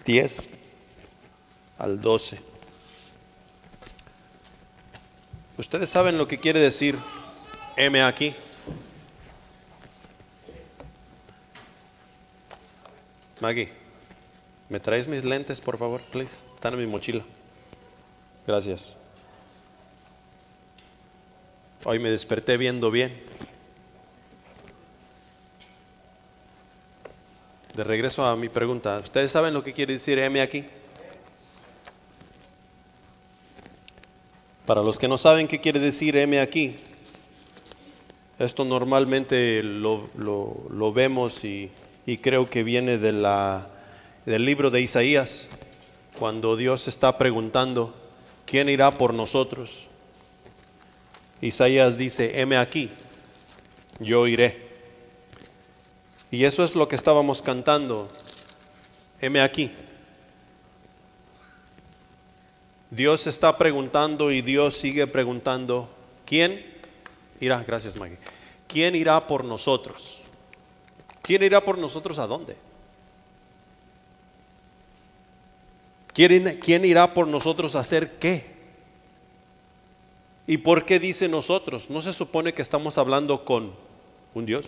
10 al 12. Ustedes saben lo que quiere decir heme aquí. Maggie, ¿me traes mis lentes, por favor, please? Están en mi mochila. Gracias. Hoy me desperté viendo bien. De regreso a mi pregunta, ¿ustedes saben lo que quiere decir heme aquí? Para los que no saben qué quiere decir heme aquí, esto normalmente lo vemos y creo que viene del libro de Isaías, cuando Dios está preguntando, ¿quién irá por nosotros? Isaías dice, heme aquí, yo iré. Y eso es lo que estábamos cantando, heme aquí. Dios está preguntando y Dios sigue preguntando, ¿quién irá? Gracias, Maggie. ¿Quién irá por nosotros? ¿Quién irá por nosotros a dónde? ¿Quién irá por nosotros a hacer qué? ¿Y por qué dice nosotros? ¿No se supone que estamos hablando con un Dios?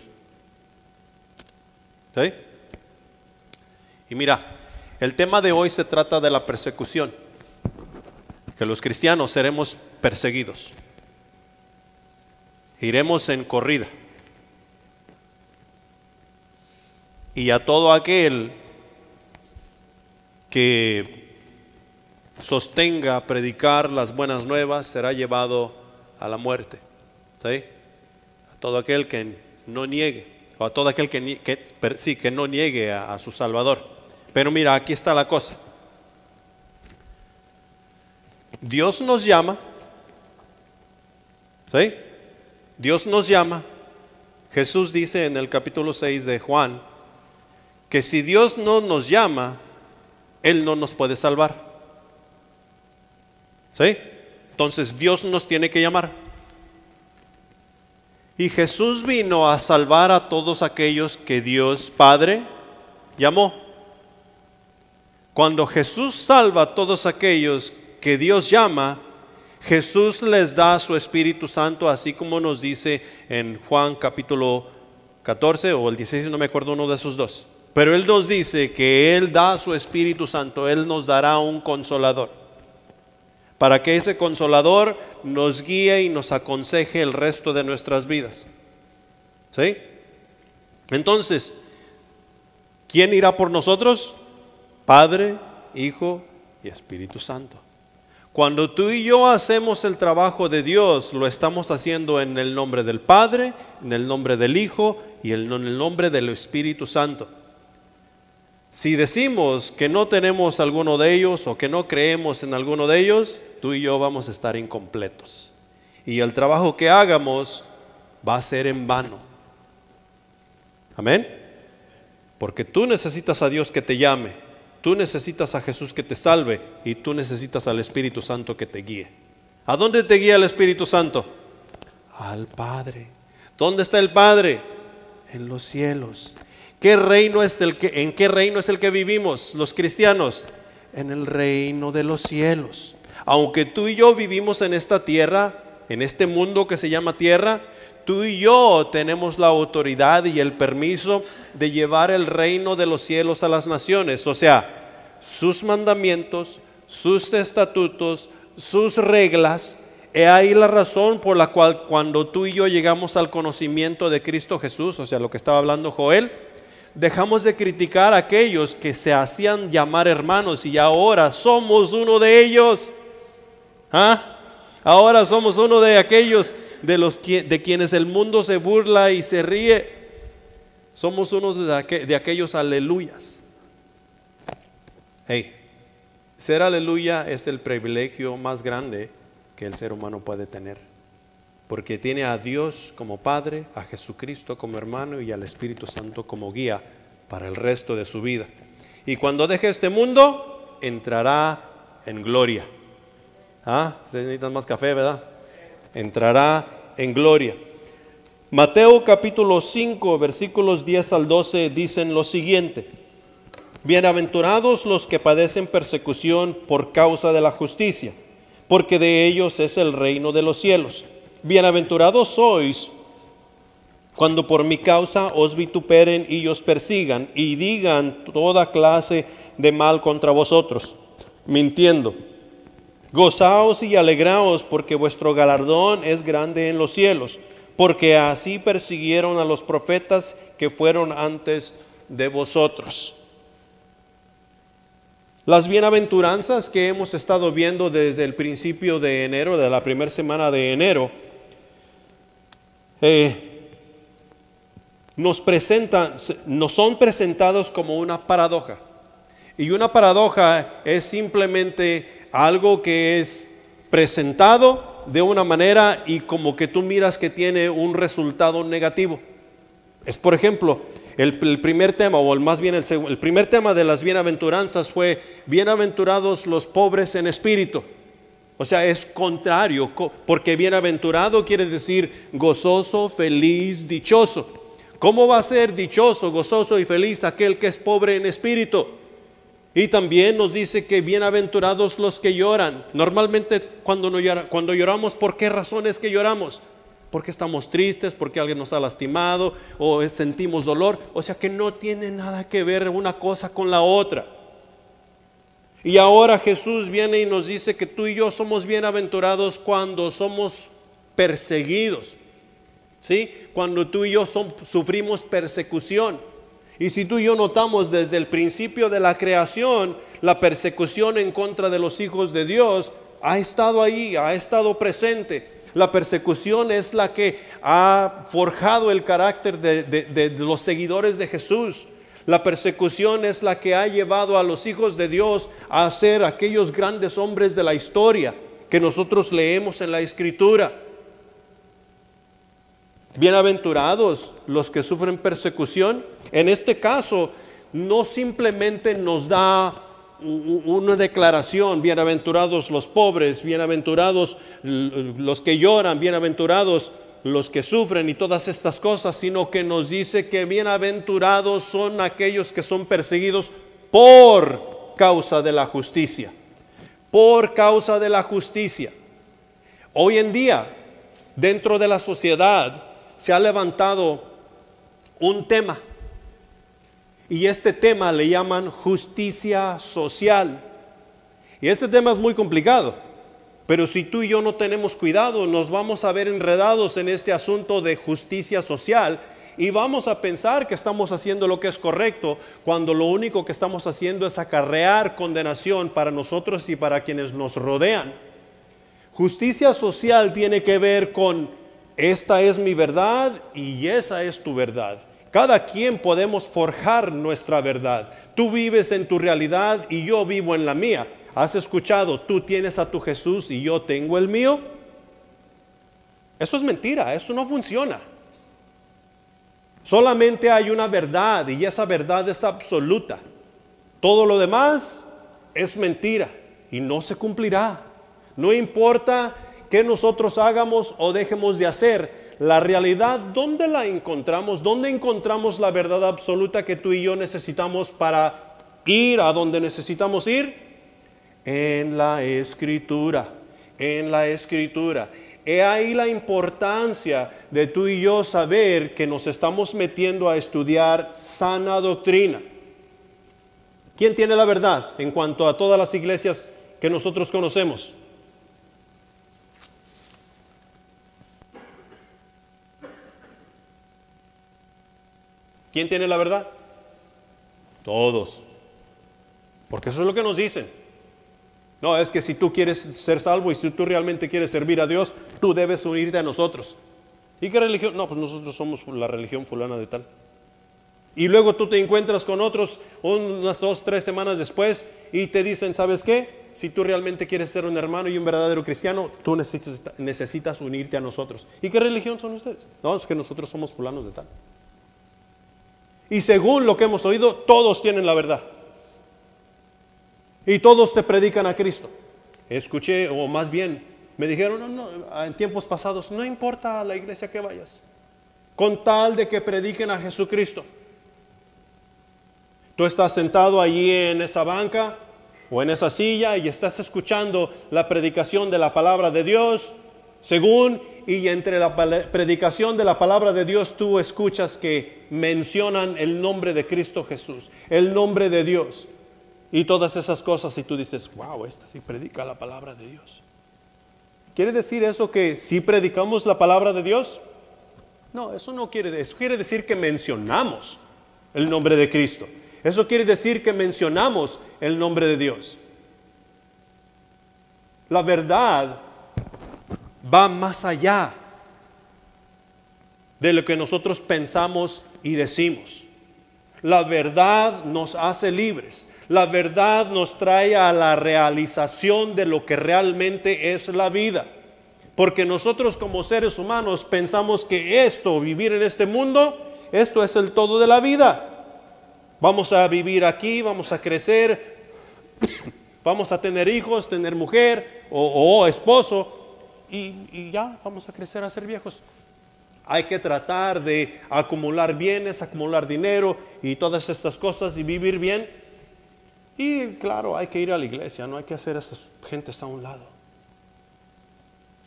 ¿Sí? Y mira, el tema de hoy se trata de la persecución. Que los cristianos seremos perseguidos. Iremos en corrida. Y a todo aquel que sostenga predicar las buenas nuevas será llevado a la muerte. ¿Sí? A todo aquel que no niegue, o a todo aquel que no niegue a su Salvador. Pero mira, aquí está la cosa. Dios nos llama, ¿sí? Dios nos llama. Jesús dice en el capítulo 6 de Juan que si Dios no nos llama, Él no nos puede salvar. ¿Sí? Entonces Dios nos tiene que llamar. Y Jesús vino a salvar a todos aquellos que Dios Padre llamó. Cuando Jesús salva a todos aquellos que Dios llama, Jesús les da su Espíritu Santo, así como nos dice en Juan capítulo 14 o el 16, no me acuerdo, uno de esos dos. Pero Él nos dice que Él da su Espíritu Santo, Él nos dará un consolador, para que ese consolador nos guíe y nos aconseje el resto de nuestras vidas. ¿Sí? Entonces, ¿quién irá por nosotros? Padre, Hijo y Espíritu Santo. Cuando tú y yo hacemos el trabajo de Dios, lo estamos haciendo en el nombre del Padre, en el nombre del Hijo y en el nombre del Espíritu Santo. Si decimos que no tenemos alguno de ellos o que no creemos en alguno de ellos, tú y yo vamos a estar incompletos. Y el trabajo que hagamos va a ser en vano. Amén. Porque tú necesitas a Dios que te llame. Tú necesitas a Jesús que te salve y tú necesitas al Espíritu Santo que te guíe. ¿A dónde te guía el Espíritu Santo? Al Padre. ¿Dónde está el Padre? En los cielos. ¿En qué reino es el que vivimos los cristianos? En el reino de los cielos. Aunque tú y yo vivimos en esta tierra, en este mundo que se llama tierra, tú y yo tenemos la autoridad y el permiso de llevar el reino de los cielos a las naciones. O sea, sus mandamientos, sus estatutos, sus reglas. He ahí la razón por la cual cuando tú y yo llegamos al conocimiento de Cristo Jesús, o sea, lo que estaba hablando Joel, dejamos de criticar a aquellos que se hacían llamar hermanos y ahora somos uno de ellos. Ahora somos uno de aquellos de quienes el mundo se burla y se ríe. Somos uno de aquellos aleluyas. Ser aleluya es el privilegio más grande que el ser humano puede tener, porque tiene a Dios como Padre, a Jesucristo como hermano y al Espíritu Santo como guía para el resto de su vida. Y cuando deje este mundo, entrará en gloria. Ustedes necesitan más café, ¿verdad? Entrará en gloria. Mateo capítulo 5 versículos 10 al 12 dicen lo siguiente: Bienaventurados los que padecen persecución por causa de la justicia, porque de ellos es el reino de los cielos. Bienaventurados sois cuando por mi causa os vituperen y os persigan y digan toda clase de mal contra vosotros, mintiendo. Gozaos y alegraos, porque vuestro galardón es grande en los cielos, porque así persiguieron a los profetas que fueron antes de vosotros. Las bienaventuranzas que hemos estado viendo desde el principio de enero, de la primera semana de enero, nos son presentados como una paradoja. Y una paradoja es simplemente algo que es presentado de una manera y como que tú miras que tiene un resultado negativo. Es, por ejemplo, el primer tema, o más bien el primer tema de las bienaventuranzas fue: bienaventurados los pobres en espíritu. O sea, es contrario, porque bienaventurado quiere decir gozoso, feliz, dichoso. ¿Cómo va a ser dichoso, gozoso y feliz aquel que es pobre en espíritu? Y también nos dice que bienaventurados los que lloran. Normalmente cuando lloramos, ¿por qué razones que lloramos? Porque estamos tristes, porque alguien nos ha lastimado o sentimos dolor. O sea que no tiene nada que ver una cosa con la otra. Y ahora Jesús viene y nos dice que tú y yo somos bienaventurados cuando somos perseguidos, ¿sí? Cuando tú y yo sufrimos persecución. Y si tú y yo notamos desde el principio de la creación, la persecución en contra de los hijos de Dios ha estado ahí, ha estado presente. La persecución es la que ha forjado el carácter de los seguidores de Jesús. La persecución es la que ha llevado a los hijos de Dios a ser aquellos grandes hombres de la historia que nosotros leemos en la Escritura. Bienaventurados los que sufren persecución. En este caso, no simplemente nos da una declaración: bienaventurados los pobres, bienaventurados los que lloran, bienaventurados los que sufren y todas estas cosas, sino que nos dice que bienaventurados son aquellos que son perseguidos por causa de la justicia. Por causa de la justicia. Hoy en día, dentro de la sociedad, se ha levantado un tema, y este tema le llaman justicia social. Y este tema es muy complicado, pero si tú y yo no tenemos cuidado, nos vamos a ver enredados en este asunto de justicia social y vamos a pensar que estamos haciendo lo que es correcto, cuando lo único que estamos haciendo es acarrear condenación para nosotros y para quienes nos rodean. Justicia social tiene que ver con: esta es mi verdad y esa es tu verdad. Cada quien podemos forjar nuestra verdad. Tú vives en tu realidad y yo vivo en la mía. ¿Has escuchado? Tú tienes a tu Jesús y yo tengo el mío. Eso es mentira, eso no funciona. Solamente hay una verdad y esa verdad es absoluta. Todo lo demás es mentira y no se cumplirá. No importa qué nosotros hagamos o dejemos de hacer. La realidad, ¿dónde la encontramos? ¿Dónde encontramos la verdad absoluta que tú y yo necesitamos para ir a donde necesitamos ir? En la Escritura. En la Escritura. He ahí la importancia de tú y yo saber que nos estamos metiendo a estudiar sana doctrina. ¿Quién tiene la verdad en cuanto a todas las iglesias que nosotros conocemos? ¿Quién tiene la verdad? Todos. Porque eso es lo que nos dicen. No, es que si tú quieres ser salvo y si tú realmente quieres servir a Dios, tú debes unirte a nosotros. ¿Y qué religión? No, pues nosotros somos la religión fulana de tal. Y luego tú te encuentras con otros unas 2, 3 semanas después y te dicen: ¿sabes qué? Si tú realmente quieres ser un hermano y un verdadero cristiano, tú necesitas unirte a nosotros. ¿Y qué religión son ustedes? No, es que nosotros somos fulanos de tal. Y según lo que hemos oído, todos tienen la verdad. Y todos te predican a Cristo. Escuché, o más bien, me dijeron, no, en tiempos pasados, no importa a la iglesia que vayas, con tal de que prediquen a Jesucristo. Tú estás sentado allí en esa banca o en esa silla y estás escuchando la predicación de la palabra de Dios, y entre la predicación de la palabra de Dios tú escuchas que mencionan el nombre de Cristo Jesús, el nombre de Dios y todas esas cosas, y tú dices, wow, esta sí predica la palabra de Dios. ¿Quiere decir eso que sí predicamos la palabra de Dios? No, eso no quiere decir. Eso quiere decir que mencionamos el nombre de Cristo. Eso quiere decir que mencionamos el nombre de Dios. La verdad va más allá de lo que nosotros pensamos y decimos. La verdad nos hace libres. La verdad nos trae a la realización de lo que realmente es la vida. Porque nosotros como seres humanos pensamos que vivir en este mundo, esto es el todo de la vida. Vamos a vivir aquí, vamos a crecer, vamos a tener hijos, tener mujer o esposo y ya vamos a crecer a ser viejos. Hay que tratar de acumular bienes, acumular dinero y todas estas cosas y vivir bien. Y claro, hay que ir a la iglesia, no hay que hacer a esas gentes a un lado.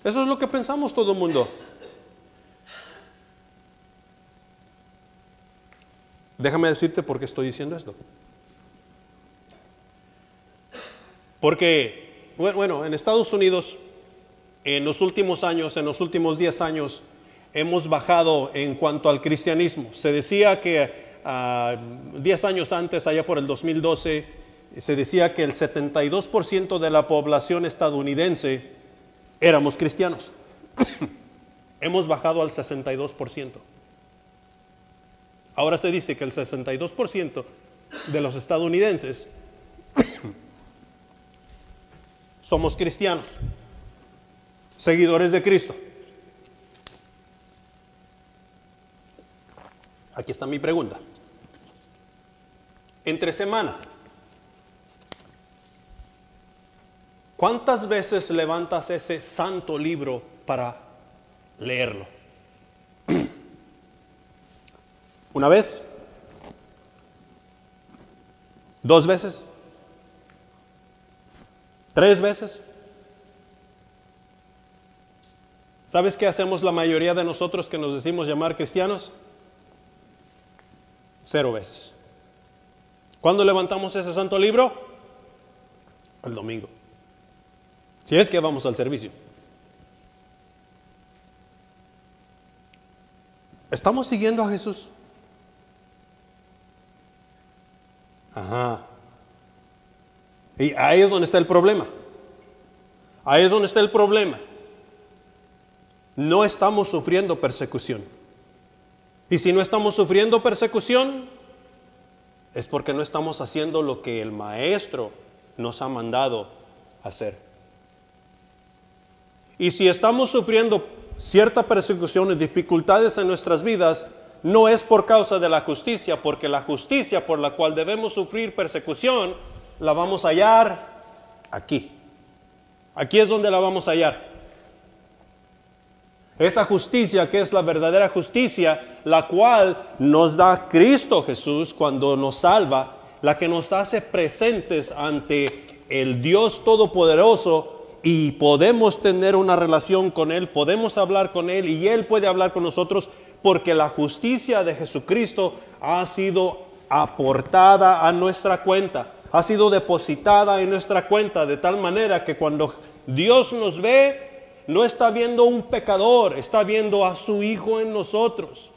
Eso es lo que pensamos todo el mundo. Déjame decirte por qué estoy diciendo esto. Porque, bueno, en Estados Unidos, en los últimos años, en los últimos 10 años, hemos bajado en cuanto al cristianismo. Se decía que 10 años antes, allá por el 2012, se decía que el 72% de la población estadounidense éramos cristianos. Hemos bajado al 62%. Ahora se dice que el 62% de los estadounidenses somos cristianos, seguidores de Cristo. Aquí está mi pregunta. Entre semana, ¿cuántas veces levantas ese santo libro para leerlo? ¿Una vez? ¿2 veces? ¿3 veces? ¿Sabes qué hacemos la mayoría de nosotros que nos decimos llamar cristianos? 0 veces. ¿Cuándo levantamos ese santo libro? El domingo. Si es que vamos al servicio. ¿Estamos siguiendo a Jesús? Ajá. Y ahí es donde está el problema. Ahí es donde está el problema. No estamos sufriendo persecución. Y si no estamos sufriendo persecución, es porque no estamos haciendo lo que el Maestro nos ha mandado hacer. Y si estamos sufriendo cierta persecución y dificultades en nuestras vidas, no es por causa de la justicia, porque la justicia por la cual debemos sufrir persecución, la vamos a hallar aquí. Aquí es donde la vamos a hallar. Esa justicia que es la verdadera justicia, la cual nos da Cristo Jesús cuando nos salva, la que nos hace presentes ante el Dios Todopoderoso y podemos tener una relación con Él, podemos hablar con Él y Él puede hablar con nosotros porque la justicia de Jesucristo ha sido aportada a nuestra cuenta, ha sido depositada en nuestra cuenta de tal manera que cuando Dios nos ve, no está viendo un pecador, está viendo a su Hijo en nosotros.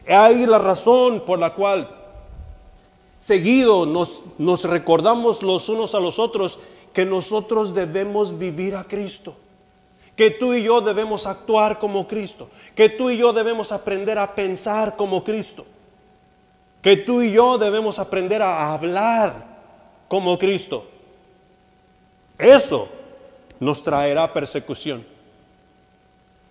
Hay la razón por la cual seguido nos recordamos los unos a los otros que nosotros debemos vivir a Cristo, que tú y yo debemos actuar como Cristo, que tú y yo debemos aprender a pensar como Cristo, que tú y yo debemos aprender a hablar como Cristo. Eso nos traerá persecución.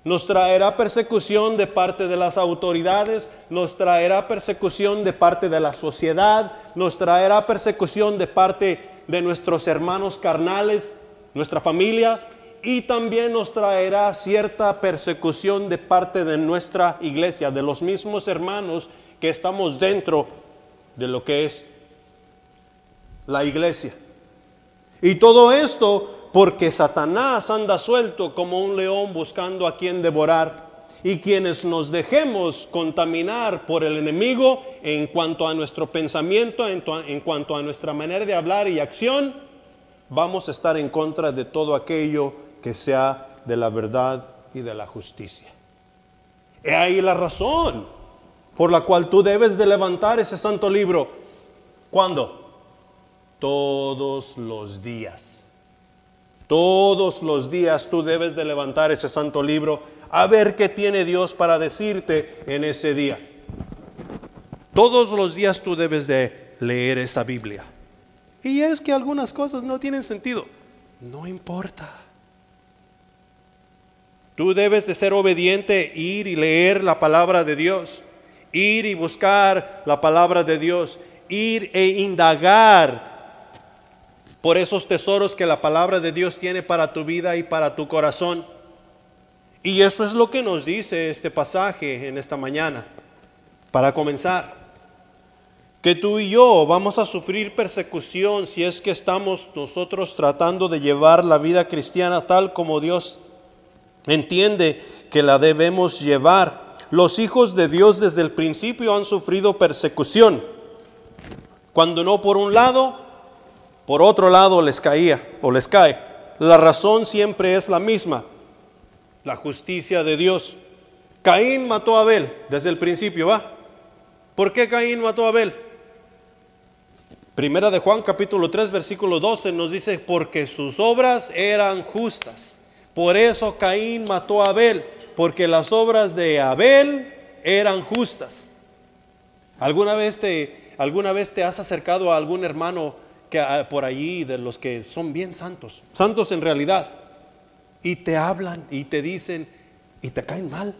Nos traerá persecución de parte de las autoridades, nos traerá persecución de parte de la sociedad, nos traerá persecución de parte de nuestros hermanos carnales, nuestra familia, y también nos traerá cierta persecución de parte de nuestra iglesia, de los mismos hermanos que estamos dentro de lo que es la iglesia. Y todo esto porque Satanás anda suelto como un león buscando a quien devorar. Y quienes nos dejemos contaminar por el enemigo en cuanto a nuestro pensamiento, en cuanto a nuestra manera de hablar y acción, vamos a estar en contra de todo aquello que sea de la verdad y de la justicia. He ahí la razón por la cual tú debes de levantar ese santo libro. ¿Cuándo? Todos los días. Todos los días tú debes de levantar ese santo libro a ver qué tiene Dios para decirte en ese día. Todos los días tú debes de leer esa Biblia. Y es que algunas cosas no tienen sentido. No importa. Tú debes de ser obediente, ir y leer la palabra de Dios. Ir y buscar la palabra de Dios. Ir e indagar por esos tesoros que la palabra de Dios tiene para tu vida y para tu corazón. Y eso es lo que nos dice este pasaje en esta mañana. Para comenzar, que tú y yo vamos a sufrir persecución si es que estamos nosotros tratando de llevar la vida cristiana tal como Dios entiende que la debemos llevar. Los hijos de Dios desde el principio han sufrido persecución. Cuando no por un lado, por otro lado les caía o les cae. La razón siempre es la misma. La justicia de Dios. Caín mató a Abel desde el principio, ¿va? ¿Por qué Caín mató a Abel? Primera de Juan capítulo 3 versículo 12 nos dice, porque sus obras eran justas. Por eso Caín mató a Abel, porque las obras de Abel eran justas. ¿Alguna vez te has acercado a algún hermano que por allí de los que son bien santos, santos en realidad, y te hablan y te dicen y te caen mal?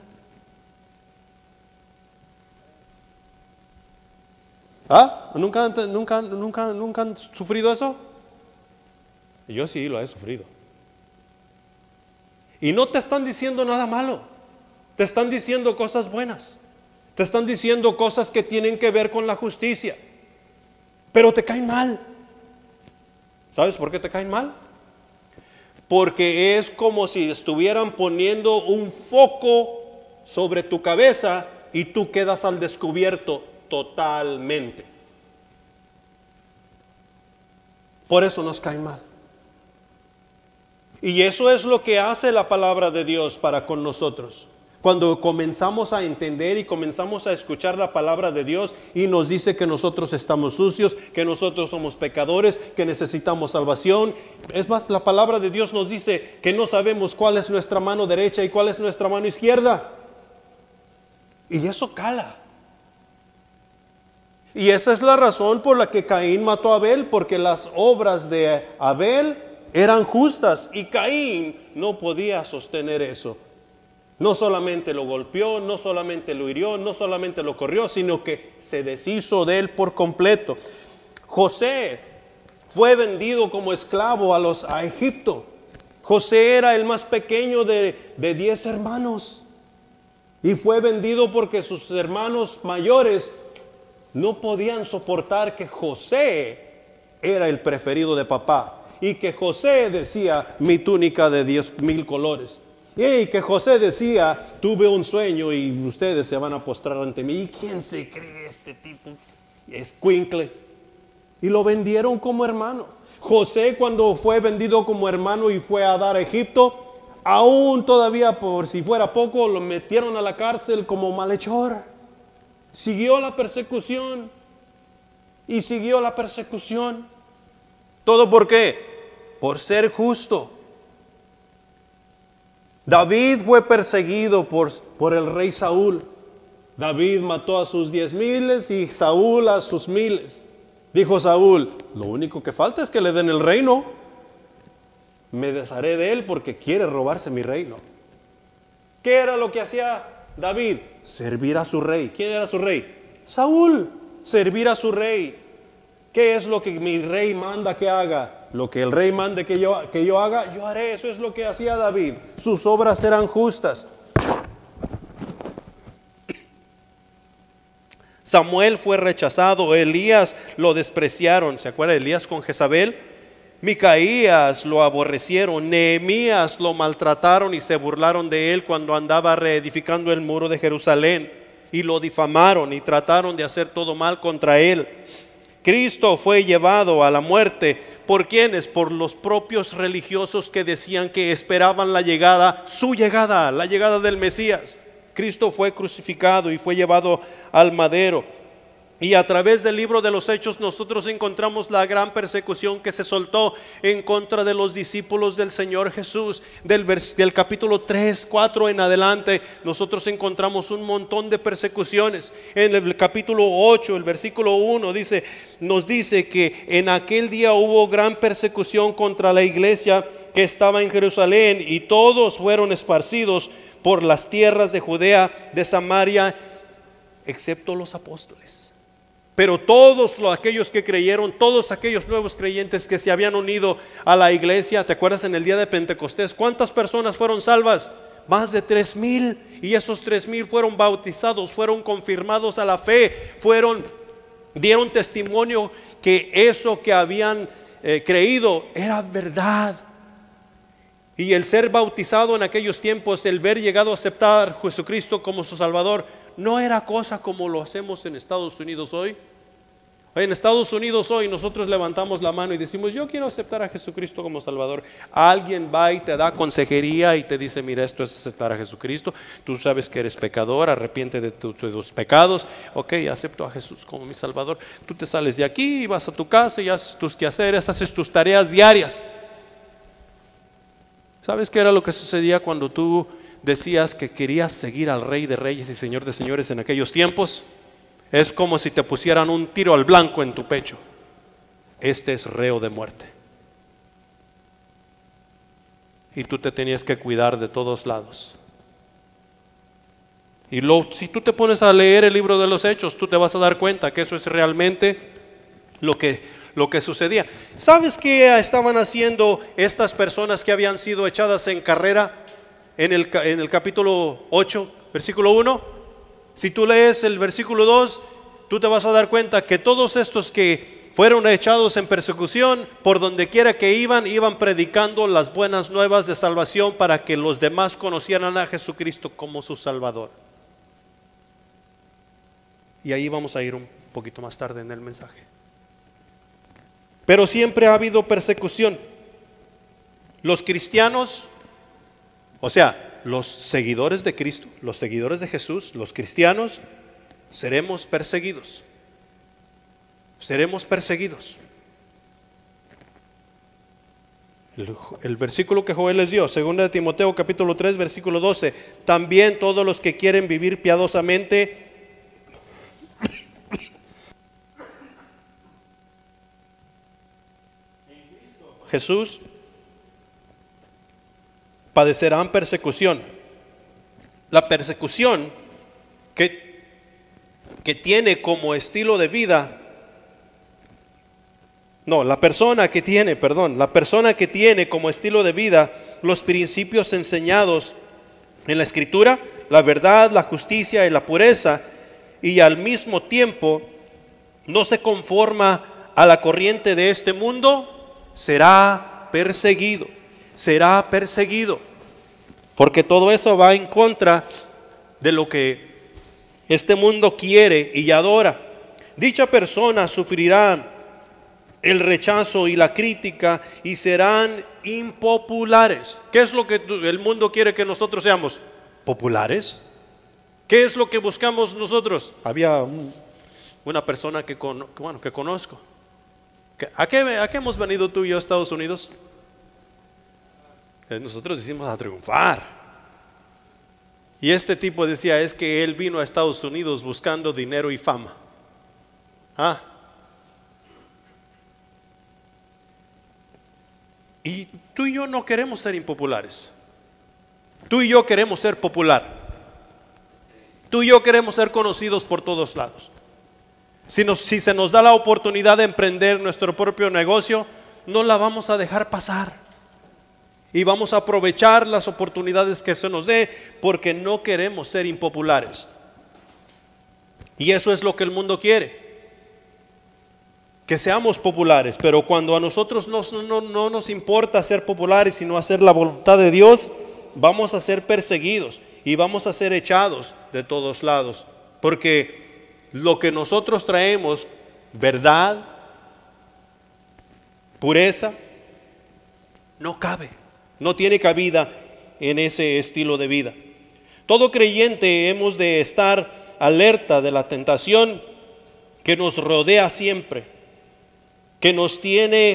¿Ah? ¿Nunca han sufrido eso? Yo sí lo he sufrido. Y no te están diciendo nada malo, te están diciendo cosas buenas, te están diciendo cosas que tienen que ver con la justicia, pero te caen mal. ¿Sabes por qué te caen mal? Porque es como si estuvieran poniendo un foco sobre tu cabeza y tú quedas al descubierto totalmente. Por eso nos caen mal. Y eso es lo que hace la palabra de Dios para con nosotros. Cuando comenzamos a entender y comenzamos a escuchar la palabra de Dios y nos dice que nosotros estamos sucios, que nosotros somos pecadores, que necesitamos salvación. Es más, la palabra de Dios nos dice que no sabemos cuál es nuestra mano derecha y cuál es nuestra mano izquierda. Y eso cala. Y esa es la razón por la que Caín mató a Abel, porque las obras de Abel eran justas y Caín no podía sostener eso. No solamente lo golpeó, no solamente lo hirió, no solamente lo corrió, sino que se deshizo de él por completo. José fue vendido como esclavo a Egipto. José era el más pequeño de 10 hermanos y fue vendido porque sus hermanos mayores no podían soportar que José era el preferido de papá y que José decía mi túnica de 10,000 colores. Y que José decía, tuve un sueño y ustedes se van a postrar ante mí. ¿Y quién se cree este tipo? Escuincle. Y lo vendieron como hermano. José, cuando fue vendido como hermano y fue a dar a Egipto, aún todavía por si fuera poco, lo metieron a la cárcel como malhechor. Siguió la persecución y siguió la persecución. ¿Todo por qué? Por ser justo. David fue perseguido por el rey Saúl. David mató a sus 10,000 y Saúl a sus 1,000. Dijo Saúl, lo único que falta es que le den el reino. Me desharé de él porque quiere robarse mi reino. ¿Qué era lo que hacía David? Servir a su rey. ¿Quién era su rey? Saúl. Servir a su rey. ¿Qué es lo que mi rey manda que haga? Lo que el rey mande que yo haga, yo haré. Eso es lo que hacía David. Sus obras eran justas. Samuel fue rechazado, Elías lo despreciaron. ¿Se acuerda de Elías con Jezabel? Micaías lo aborrecieron, Nehemías lo maltrataron y se burlaron de él cuando andaba reedificando el muro de Jerusalén, y lo difamaron y trataron de hacer todo mal contra él. Cristo fue llevado a la muerte. ¿Por quiénes? Por los propios religiosos que decían que esperaban la llegada del Mesías. Cristo fue crucificado y fue llevado al madero. Y a través del libro de los Hechos nosotros encontramos la gran persecución que se soltó en contra de los discípulos del Señor Jesús. Del capítulo 3, 4 en adelante nosotros encontramos un montón de persecuciones. En el capítulo 8, el versículo 1 nos dice que en aquel día hubo gran persecución contra la iglesia que estaba en Jerusalén, y todos fueron esparcidos por las tierras de Judea, de Samaria, excepto los apóstoles. Pero todos aquellos que creyeron, todos aquellos nuevos creyentes que se habían unido a la iglesia, ¿te acuerdas en el día de Pentecostés? ¿Cuántas personas fueron salvas? Más de 3,000, y esos 3,000 fueron bautizados, fueron confirmados a la fe, dieron testimonio que eso que habían creído era verdad. Y el ser bautizado en aquellos tiempos, el ver llegado a aceptar a Jesucristo como su Salvador, no era cosa como lo hacemos en Estados Unidos hoy. En Estados Unidos hoy nosotros levantamos la mano y decimos: yo quiero aceptar a Jesucristo como Salvador. Alguien va y te da consejería y te dice: mira, esto es aceptar a Jesucristo. Tú sabes que eres pecador, arrepiente de tus pecados. Ok, acepto a Jesús como mi Salvador. Tú te sales de aquí y vas a tu casa y haces tus quehaceres, haces tus tareas diarias. ¿Sabes qué era lo que sucedía cuando tú decías que querías seguir al Rey de Reyes y Señor de Señores en aquellos tiempos? Es como si te pusieran un tiro al blanco en tu pecho. Este es reo de muerte. Y tú te tenías que cuidar de todos lados. Y si tú te pones a leer el libro de los Hechos, tú te vas a dar cuenta que eso es realmente lo que sucedía. ¿Sabes qué estaban haciendo estas personas que habían sido echadas en carrera en el capítulo 8, versículo 1? Si tú lees el versículo 2, tú te vas a dar cuenta que todos estos que fueron echados en persecución, por donde quiera que iban predicando las buenas nuevas de salvación para que los demás conocieran a Jesucristo como su Salvador. Y ahí vamos a ir un poquito más tarde en el mensaje. Pero siempre ha habido persecución. Los cristianos, o sea, los seguidores de Cristo, los seguidores de Jesús, los cristianos, seremos perseguidos. Seremos perseguidos. El versículo que Joel les dio, 2 de Timoteo capítulo 3, versículo 12: también todos los que quieren vivir piadosamente Jesús padecerán persecución. La persecución que tiene como estilo de vida, la persona que tiene como estilo de vida los principios enseñados en la Escritura, la verdad, la justicia y la pureza, y al mismo tiempo no se conforma a la corriente de este mundo, será perseguido. Porque todo eso va en contra de lo que este mundo quiere y adora. Dicha persona sufrirá el rechazo y la crítica y serán impopulares. ¿Qué es lo que el mundo quiere que nosotros seamos? ¿Populares? ¿Qué es lo que buscamos nosotros? Había una persona que conozco. ¿A qué hemos venido tú y yo a Estados Unidos? Nosotros decimos a triunfar. Y este tipo decía: es que él vino a Estados Unidos buscando dinero y fama. Y tú y yo no queremos ser impopulares. Tú y yo queremos ser popular. Tú y yo queremos ser conocidos por todos lados. Si se nos da la oportunidad de emprender nuestro propio negocio, no la vamos a dejar pasar. Y vamos a aprovechar las oportunidades que se nos dé, porque no queremos ser impopulares. Y eso es lo que el mundo quiere, que seamos populares. Pero cuando a nosotros no nos importa ser populares, sino hacer la voluntad de Dios, vamos a ser perseguidos y vamos a ser echados de todos lados. Porque lo que nosotros traemos, verdad, pureza, no cabe, no tiene cabida en ese estilo de vida. Todo creyente hemos de estar alerta de la tentación que nos rodea siempre, que nos tienta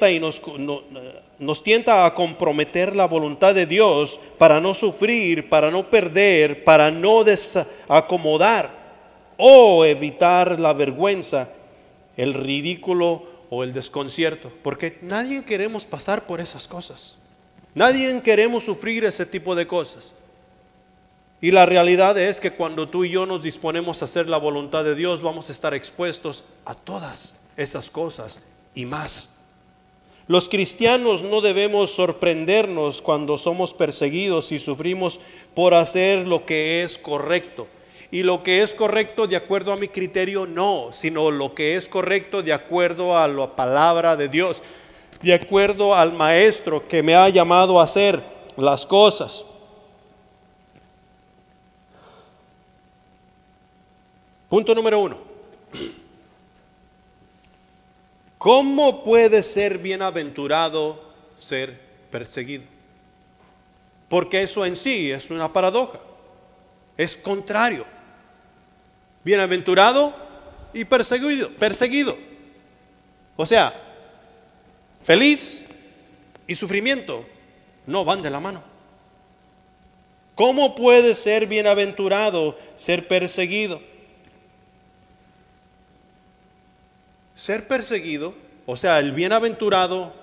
y nos tienta a comprometer la voluntad de Dios para no sufrir, para no perder, para no desacomodar o evitar la vergüenza, el ridículo o el desconcierto, porque nadie queremos pasar por esas cosas. Nadie queremos sufrir ese tipo de cosas. Y la realidad es que cuando tú y yo nos disponemos a hacer la voluntad de Dios, vamos a estar expuestos a todas esas cosas y más. Los cristianos no debemos sorprendernos cuando somos perseguidos y sufrimos por hacer lo que es correcto. Y lo que es correcto de acuerdo a mi criterio no, sino lo que es correcto de acuerdo a la palabra de Dios, de acuerdo al maestro que me ha llamado a hacer las cosas. Punto número 1. ¿Cómo puede ser bienaventurado ser perseguido? Porque eso en sí es una paradoja, es contrario. Bienaventurado y perseguido. O sea, feliz y sufrimiento no van de la mano. ¿Cómo puede ser bienaventurado ser perseguido? Ser perseguido, o sea, el bienaventurado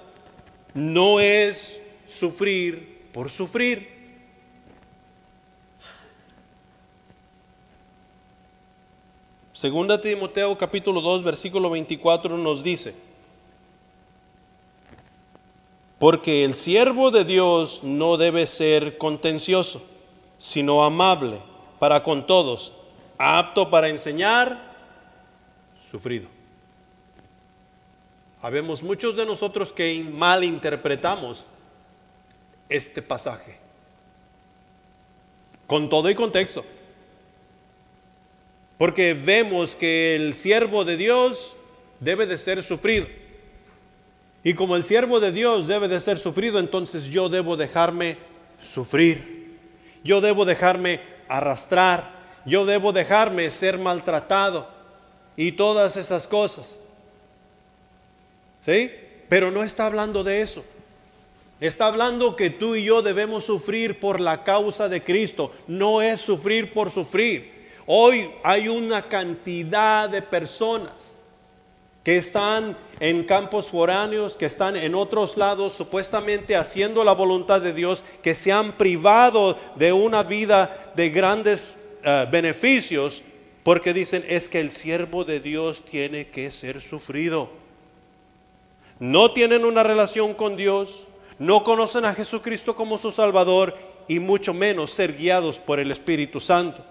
no es sufrir por sufrir. Segunda Timoteo capítulo 2 versículo 24 nos dice: porque el siervo de Dios no debe ser contencioso, sino amable para con todos, apto para enseñar, sufrido. Habemos muchos de nosotros que malinterpretamos este pasaje, con todo y contexto. Porque vemos que el siervo de Dios debe de ser sufrido. Y como el siervo de Dios debe de ser sufrido, entonces yo debo dejarme sufrir. Yo debo dejarme arrastrar. Yo debo dejarme ser maltratado. Y todas esas cosas. ¿Sí? Pero no está hablando de eso. Está hablando que tú y yo debemos sufrir por la causa de Cristo. No es sufrir por sufrir. Hoy hay una cantidad de personas que están en campos foráneos, que están en otros lados supuestamente haciendo la voluntad de Dios, que se han privado de una vida de grandes beneficios, porque dicen es que el siervo de Dios tiene que ser sufrido. No tienen una relación con Dios, no conocen a Jesucristo como su Salvador y mucho menos ser guiados por el Espíritu Santo.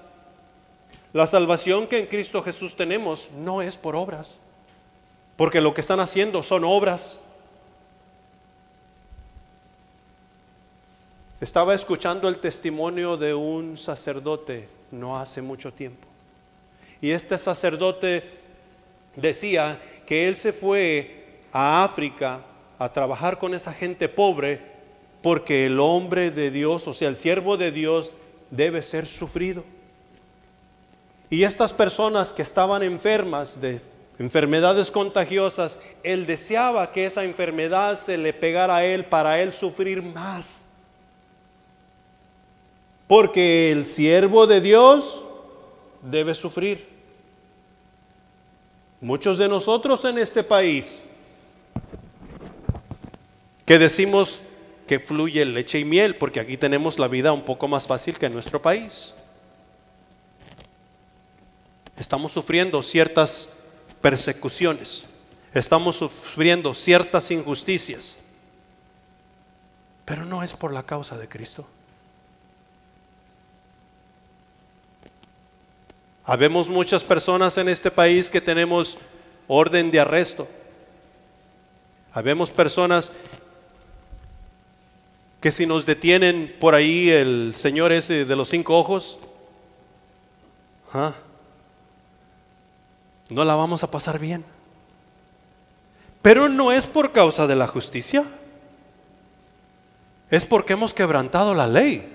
La salvación que en Cristo Jesús tenemos no es por obras, porque lo que están haciendo son obras. Estaba escuchando el testimonio de un sacerdote no hace mucho tiempo. Y este sacerdote decía que él se fue a África a trabajar con esa gente pobre porque el hombre de Dios, o sea, el siervo de Dios, debe ser sufrido. Y estas personas que estaban enfermas de enfermedades contagiosas, él deseaba que esa enfermedad se le pegara a él para él sufrir más. Porque el siervo de Dios debe sufrir. Muchos de nosotros en este país que decimos que fluye leche y miel, porque aquí tenemos la vida un poco más fácil que en nuestro país. Estamos sufriendo ciertas persecuciones, estamos sufriendo ciertas injusticias, pero no es por la causa de Cristo. Habemos muchas personas en este país que tenemos orden de arresto. Habemos personas que si nos detienen por ahí el señor ese de los 5 ojos, no la vamos a pasar bien. Pero no es por causa de la justicia, es porque hemos quebrantado la ley.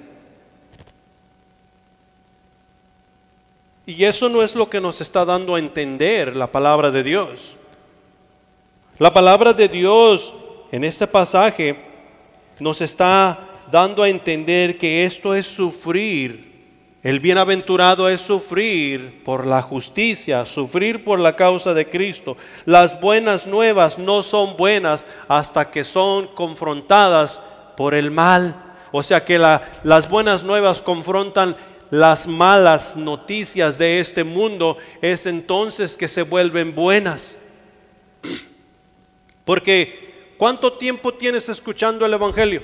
Y eso no es lo que nos está dando a entender la palabra de Dios. La palabra de Dios en este pasaje nos está dando a entender que esto es sufrir. El bienaventurado es sufrir por la justicia, sufrir por la causa de Cristo. Las buenas nuevas no son buenas hasta que son confrontadas por el mal. O sea que las buenas nuevas confrontan las malas noticias de este mundo, es entonces que se vuelven buenas. Porque ¿cuánto tiempo tienes escuchando el Evangelio?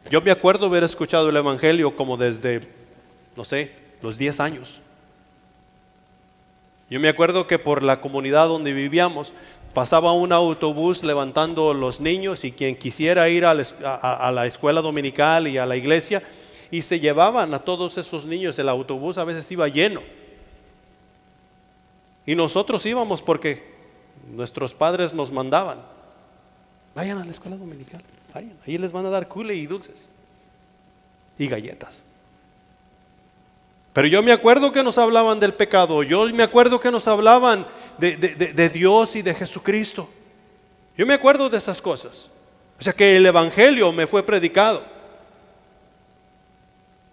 Yo me acuerdo haber escuchado el Evangelio como desde, no sé, los 10 años. Yo me acuerdo que por la comunidad donde vivíamos pasaba un autobús levantando los niños y quien quisiera ir a la escuela dominical y a la iglesia, y se llevaban a todos esos niños. El autobús a veces iba lleno y nosotros íbamos porque nuestros padres nos mandaban: vayan a la escuela dominical, vayan, ahí les van a dar cule y dulces y galletas. Pero yo me acuerdo que nos hablaban del pecado, yo me acuerdo que nos hablaban de Dios y de Jesucristo. Yo me acuerdo de esas cosas. O sea que el Evangelio me fue predicado.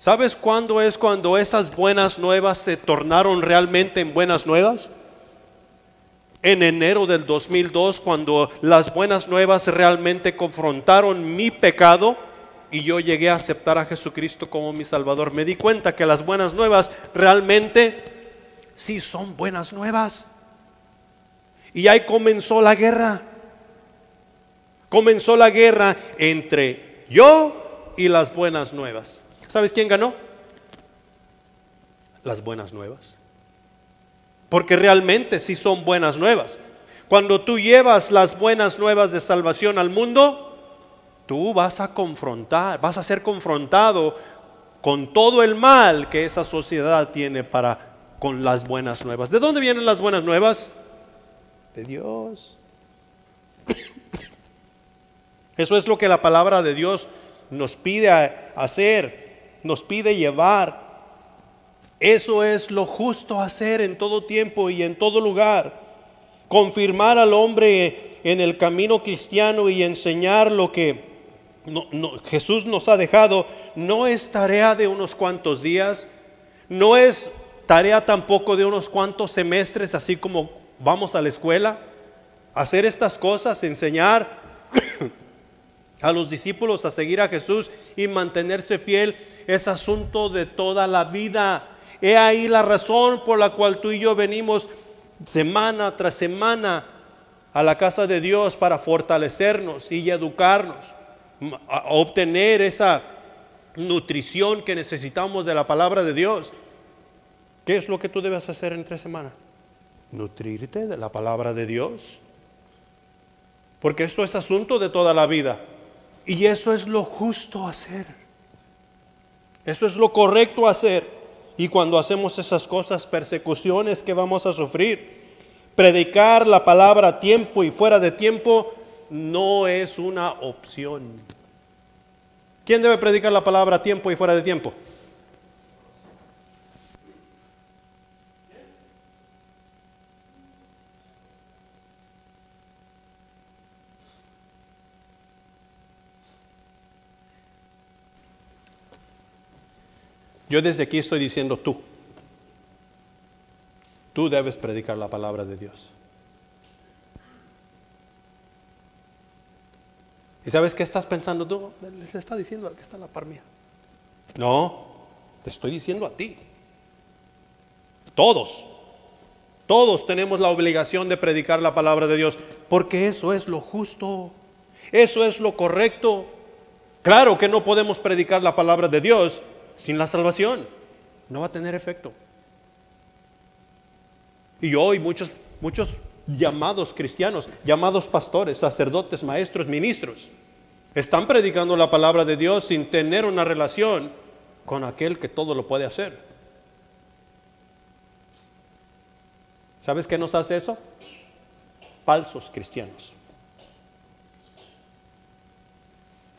¿Sabes cuándo es cuando esas buenas nuevas se tornaron realmente en buenas nuevas? En enero del 2002, cuando las buenas nuevas realmente confrontaron mi pecado y yo llegué a aceptar a Jesucristo como mi Salvador. Me di cuenta que las buenas nuevas realmente sí son buenas nuevas. Y ahí comenzó la guerra. Comenzó la guerra entre yo y las buenas nuevas. ¿Sabes quién ganó? Las buenas nuevas. Porque realmente sí son buenas nuevas. Cuando tú llevas las buenas nuevas de salvación al mundo, tú vas a ser confrontado con todo el mal que esa sociedad tiene con las buenas nuevas. ¿De dónde vienen las buenas nuevas? De Dios. Eso es lo que la palabra de Dios nos pide hacer. Nos pide llevar. Eso es lo justo hacer en todo tiempo y en todo lugar. Confirmar al hombre en el camino cristiano y enseñar lo que Jesús nos ha dejado. No es tarea de unos cuantos días. No es tarea tampoco de unos cuantos semestres, así como vamos a la escuela. Hacer estas cosas, enseñar a los discípulos a seguir a Jesús y mantenerse fiel, es asunto de toda la vida. He ahí la razón por la cual tú y yo venimos semana tras semana a la casa de Dios, para fortalecernos y educarnos, a obtener esa nutrición que necesitamos de la palabra de Dios. ¿Qué es lo que tú debes hacer entre semana? Nutrirte de la palabra de Dios, porque esto es asunto de toda la vida. Y eso es lo justo hacer. Eso es lo correcto hacer. Y cuando hacemos esas cosas, persecuciones que vamos a sufrir. Predicar la palabra a tiempo y fuera de tiempo no es una opción. ¿Quién debe predicar la palabra a tiempo y fuera de tiempo? Yo desde aquí estoy diciendo tú. Tú debes predicar la palabra de Dios. ¿Y sabes qué estás pensando tú? Les está diciendo al que está en la par mía. No, te estoy diciendo a ti. Todos tenemos la obligación de predicar la palabra de Dios, porque eso es lo justo, eso es lo correcto. Claro que no podemos predicar la palabra de Dios sin la salvación. No va a tener efecto. Y hoy muchos llamados cristianos, llamados pastores, sacerdotes, maestros, ministros, están predicando la palabra de Dios sin tener una relación con aquel que todo lo puede hacer. ¿Sabes qué nos hace eso? Falsos cristianos.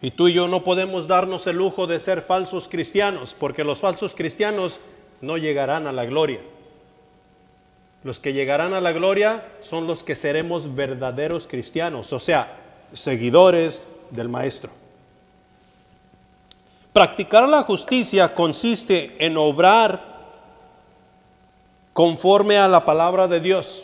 Y tú y yo no podemos darnos el lujo de ser falsos cristianos, porque los falsos cristianos no llegarán a la gloria. Los que llegarán a la gloria son los que seremos verdaderos cristianos, o sea, seguidores del Maestro. Practicar la justicia consiste en obrar conforme a la palabra de Dios.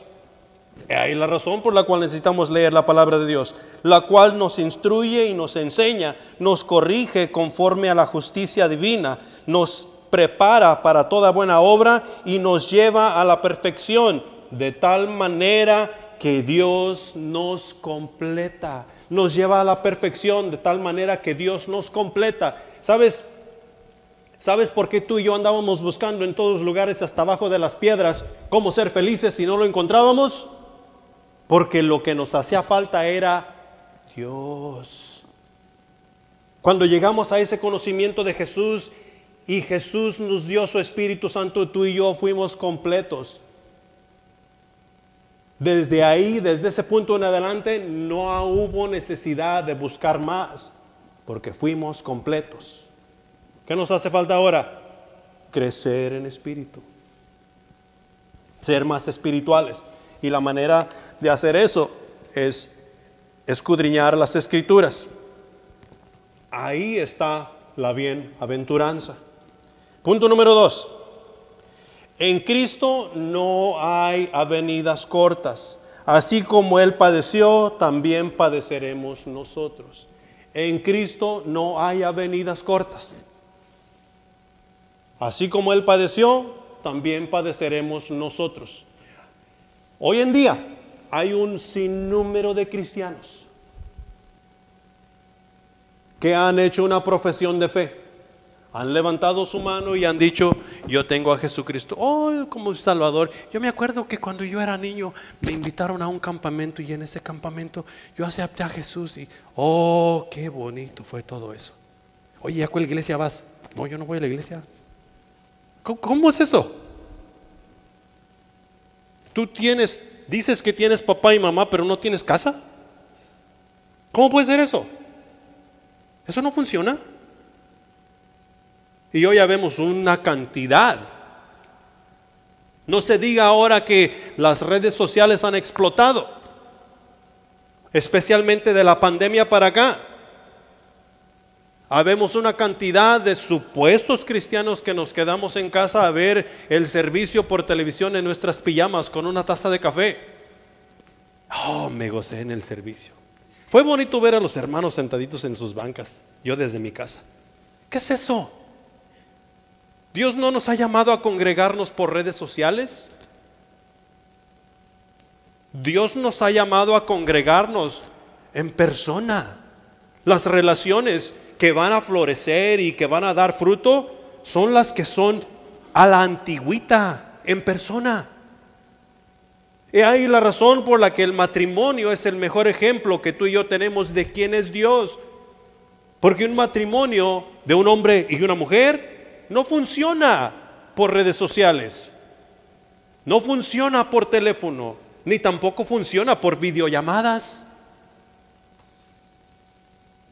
Hay la razón por la cual necesitamos leer la palabra de Dios, la cual nos instruye y nos enseña, nos corrige conforme a la justicia divina, nos prepara para toda buena obra y nos lleva a la perfección, de tal manera que Dios nos completa. Nos lleva a la perfección de tal manera que Dios nos completa. ¿Sabes por qué tú y yo andábamos buscando en todos lugares, hasta abajo de las piedras, cómo ser felices y no lo encontrábamos? Porque lo que nos hacía falta era Dios. Cuando llegamos a ese conocimiento de Jesús y Jesús nos dio su Espíritu Santo, tú y yo fuimos completos. Desde ahí, desde ese punto en adelante, no hubo necesidad de buscar más, porque fuimos completos. ¿Qué nos hace falta ahora? Crecer en espíritu, ser más espirituales. Y la manera de hacer eso es escudriñar las Escrituras. Ahí está la bienaventuranza. Punto número 2. En Cristo no hay avenidas cortas. Así como Él padeció, también padeceremos nosotros. En Cristo no hay avenidas cortas. Así como Él padeció, también padeceremos nosotros. Hoy en día hay un sinnúmero de cristianos que han hecho una profesión de fe. Han levantado su mano y han dicho: yo tengo a Jesucristo como Salvador. Yo me acuerdo que cuando yo era niño me invitaron a un campamento, y en ese campamento yo acepté a Jesús y qué bonito fue todo eso. Oye, ¿a cuál iglesia vas? No, yo no voy a la iglesia. ¿Cómo es eso? Tú dices que tienes papá y mamá, pero no tienes casa. ¿Cómo puede ser eso? Eso no funciona. Y hoy ya vemos una cantidad. No se diga ahora que las redes sociales han explotado, especialmente de la pandemia para acá. Habemos una cantidad de supuestos cristianos que nos quedamos en casa a ver el servicio por televisión en nuestras pijamas con una taza de café. Me gocé en el servicio. Fue bonito ver a los hermanos sentaditos en sus bancas, yo desde mi casa. ¿Qué es eso? ¿Dios no nos ha llamado a congregarnos por redes sociales? Dios nos ha llamado a congregarnos en persona. Las relaciones que van a florecer y que van a dar fruto son las que son a la antigüita, en persona. Y ahí la razón por la que el matrimonio es el mejor ejemplo que tú y yo tenemos de quién es Dios. Porque un matrimonio de un hombre y una mujer no funciona por redes sociales, no funciona por teléfono, ni tampoco funciona por videollamadas.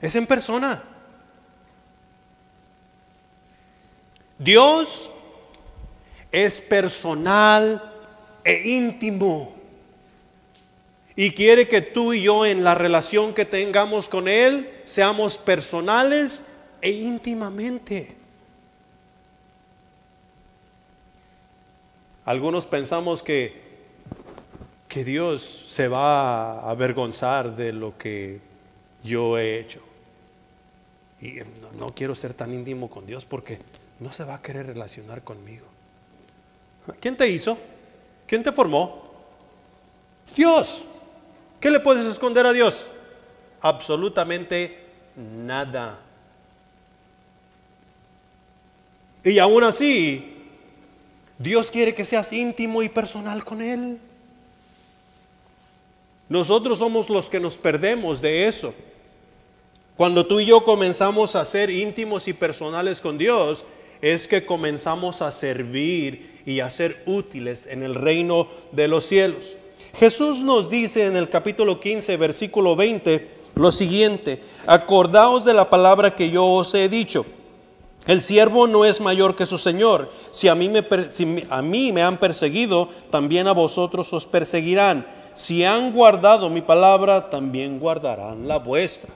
Es en persona. Dios es personal e íntimo y quiere que tú y yo, en la relación que tengamos con Él, seamos personales e íntimamente. Algunos pensamos que Dios se va a avergonzar de lo que yo he hecho. Y no quiero ser tan íntimo con Dios porque no se va a querer relacionar conmigo. ¿Quién te hizo? ¿Quién te formó? Dios. ¿Qué le puedes esconder a Dios? Absolutamente nada. Y aún así, Dios quiere que seas íntimo y personal con Él. Nosotros somos los que nos perdemos de eso. Cuando tú y yo comenzamos a ser íntimos y personales con Dios, es que comenzamos a servir y a ser útiles en el reino de los cielos. Jesús nos dice en el capítulo 15, versículo 20, lo siguiente: acordaos de la palabra que yo os he dicho. El siervo no es mayor que su Señor. Si a mí me han perseguido, también a vosotros os perseguirán. Si han guardado mi palabra, también guardarán la vuestra.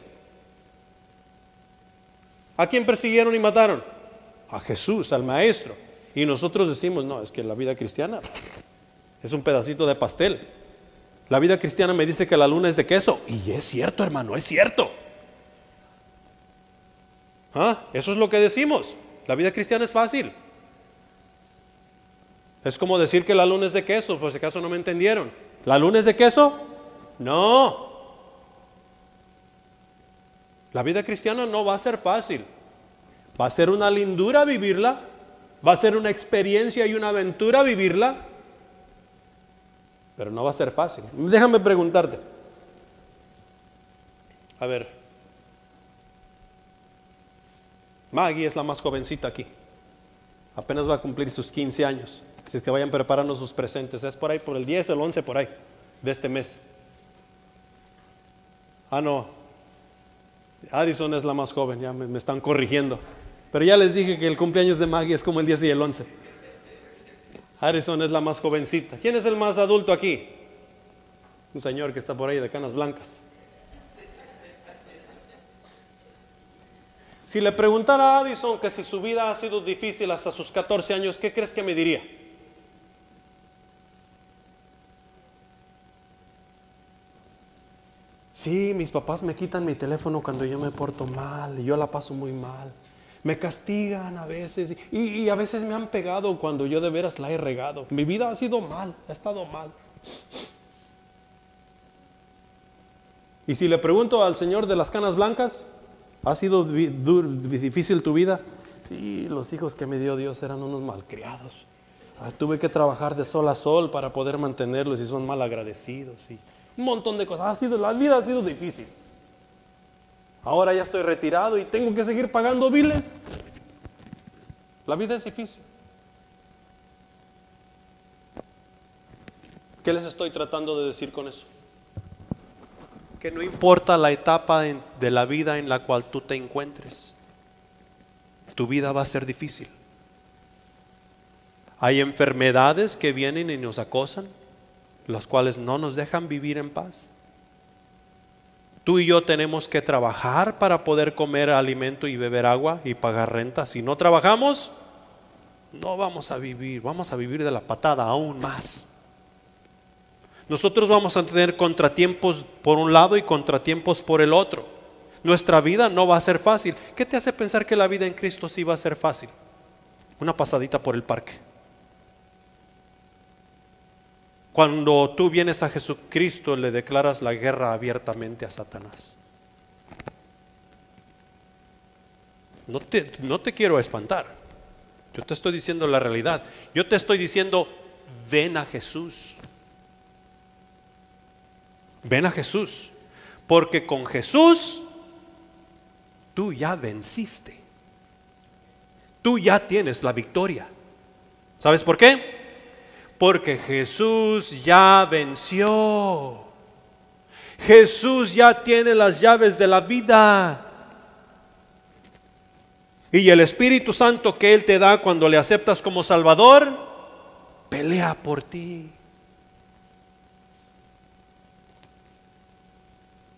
¿A quién persiguieron y mataron? A Jesús, al Maestro. Y nosotros decimos, no, es que la vida cristiana es un pedacito de pastel. La vida cristiana me dice que la luna es de queso. Y es cierto, hermano, es cierto. Eso es lo que decimos. La vida cristiana es fácil. Es como decir que la luna es de queso, por si acaso no me entendieron. ¿La luna es de queso? No. La vida cristiana no va a ser fácil. Va a ser una lindura vivirla. Va a ser una experiencia y una aventura vivirla. Pero no va a ser fácil. Déjame preguntarte. A ver. Maggie es la más jovencita aquí. Apenas va a cumplir sus 15 años. Así es que vayan preparando sus presentes. Es por ahí, por el 10 o el 11 por ahí de este mes. No. Addison es la más joven. Ya me están corrigiendo. Pero ya les dije que el cumpleaños de Maggie es como el 10 y el 11. Addison es la más jovencita. ¿Quién es el más adulto aquí? Un señor que está por ahí de canas blancas. Si le preguntara a Addison que si su vida ha sido difícil hasta sus 14 años, ¿qué crees que me diría? Sí, mis papás me quitan mi teléfono cuando yo me porto mal y yo la paso muy mal. Me castigan a veces y a veces me han pegado cuando yo de veras la he regado. Mi vida ha sido mal, ha estado mal. Y si le pregunto al señor de las canas blancas, ¿ha sido difícil tu vida? Sí, los hijos que me dio Dios eran unos malcriados. Tuve que trabajar de sol a sol para poder mantenerlos y son mal agradecidos. Y un montón de cosas. La vida ha sido difícil. Ahora ya estoy retirado y tengo que seguir pagando biles. La vida es difícil. ¿Qué les estoy tratando de decir con eso? Que no importa la etapa de la vida en la cual tú te encuentres, tu vida va a ser difícil. Hay enfermedades que vienen y nos acosan, las cuales no nos dejan vivir en paz. Tú y yo tenemos que trabajar para poder comer alimento y beber agua y pagar renta. Si no trabajamos, no vamos a vivir de la patada aún más. Nosotros vamos a tener contratiempos por un lado y contratiempos por el otro. Nuestra vida no va a ser fácil. ¿Qué te hace pensar que la vida en Cristo sí va a ser fácil? Una pasadita por el parque. Cuando tú vienes a Jesucristo, le declaras la guerra abiertamente a Satanás. No te quiero espantar. Yo te estoy diciendo la realidad. Yo te estoy diciendo, ven a Jesús. Ven a Jesús. Porque con Jesús, tú ya venciste. Tú ya tienes la victoria. ¿Sabes por qué? Porque Jesús ya venció. Jesús ya tiene las llaves de la vida. Y el Espíritu Santo que Él te da cuando le aceptas como Salvador, pelea por ti.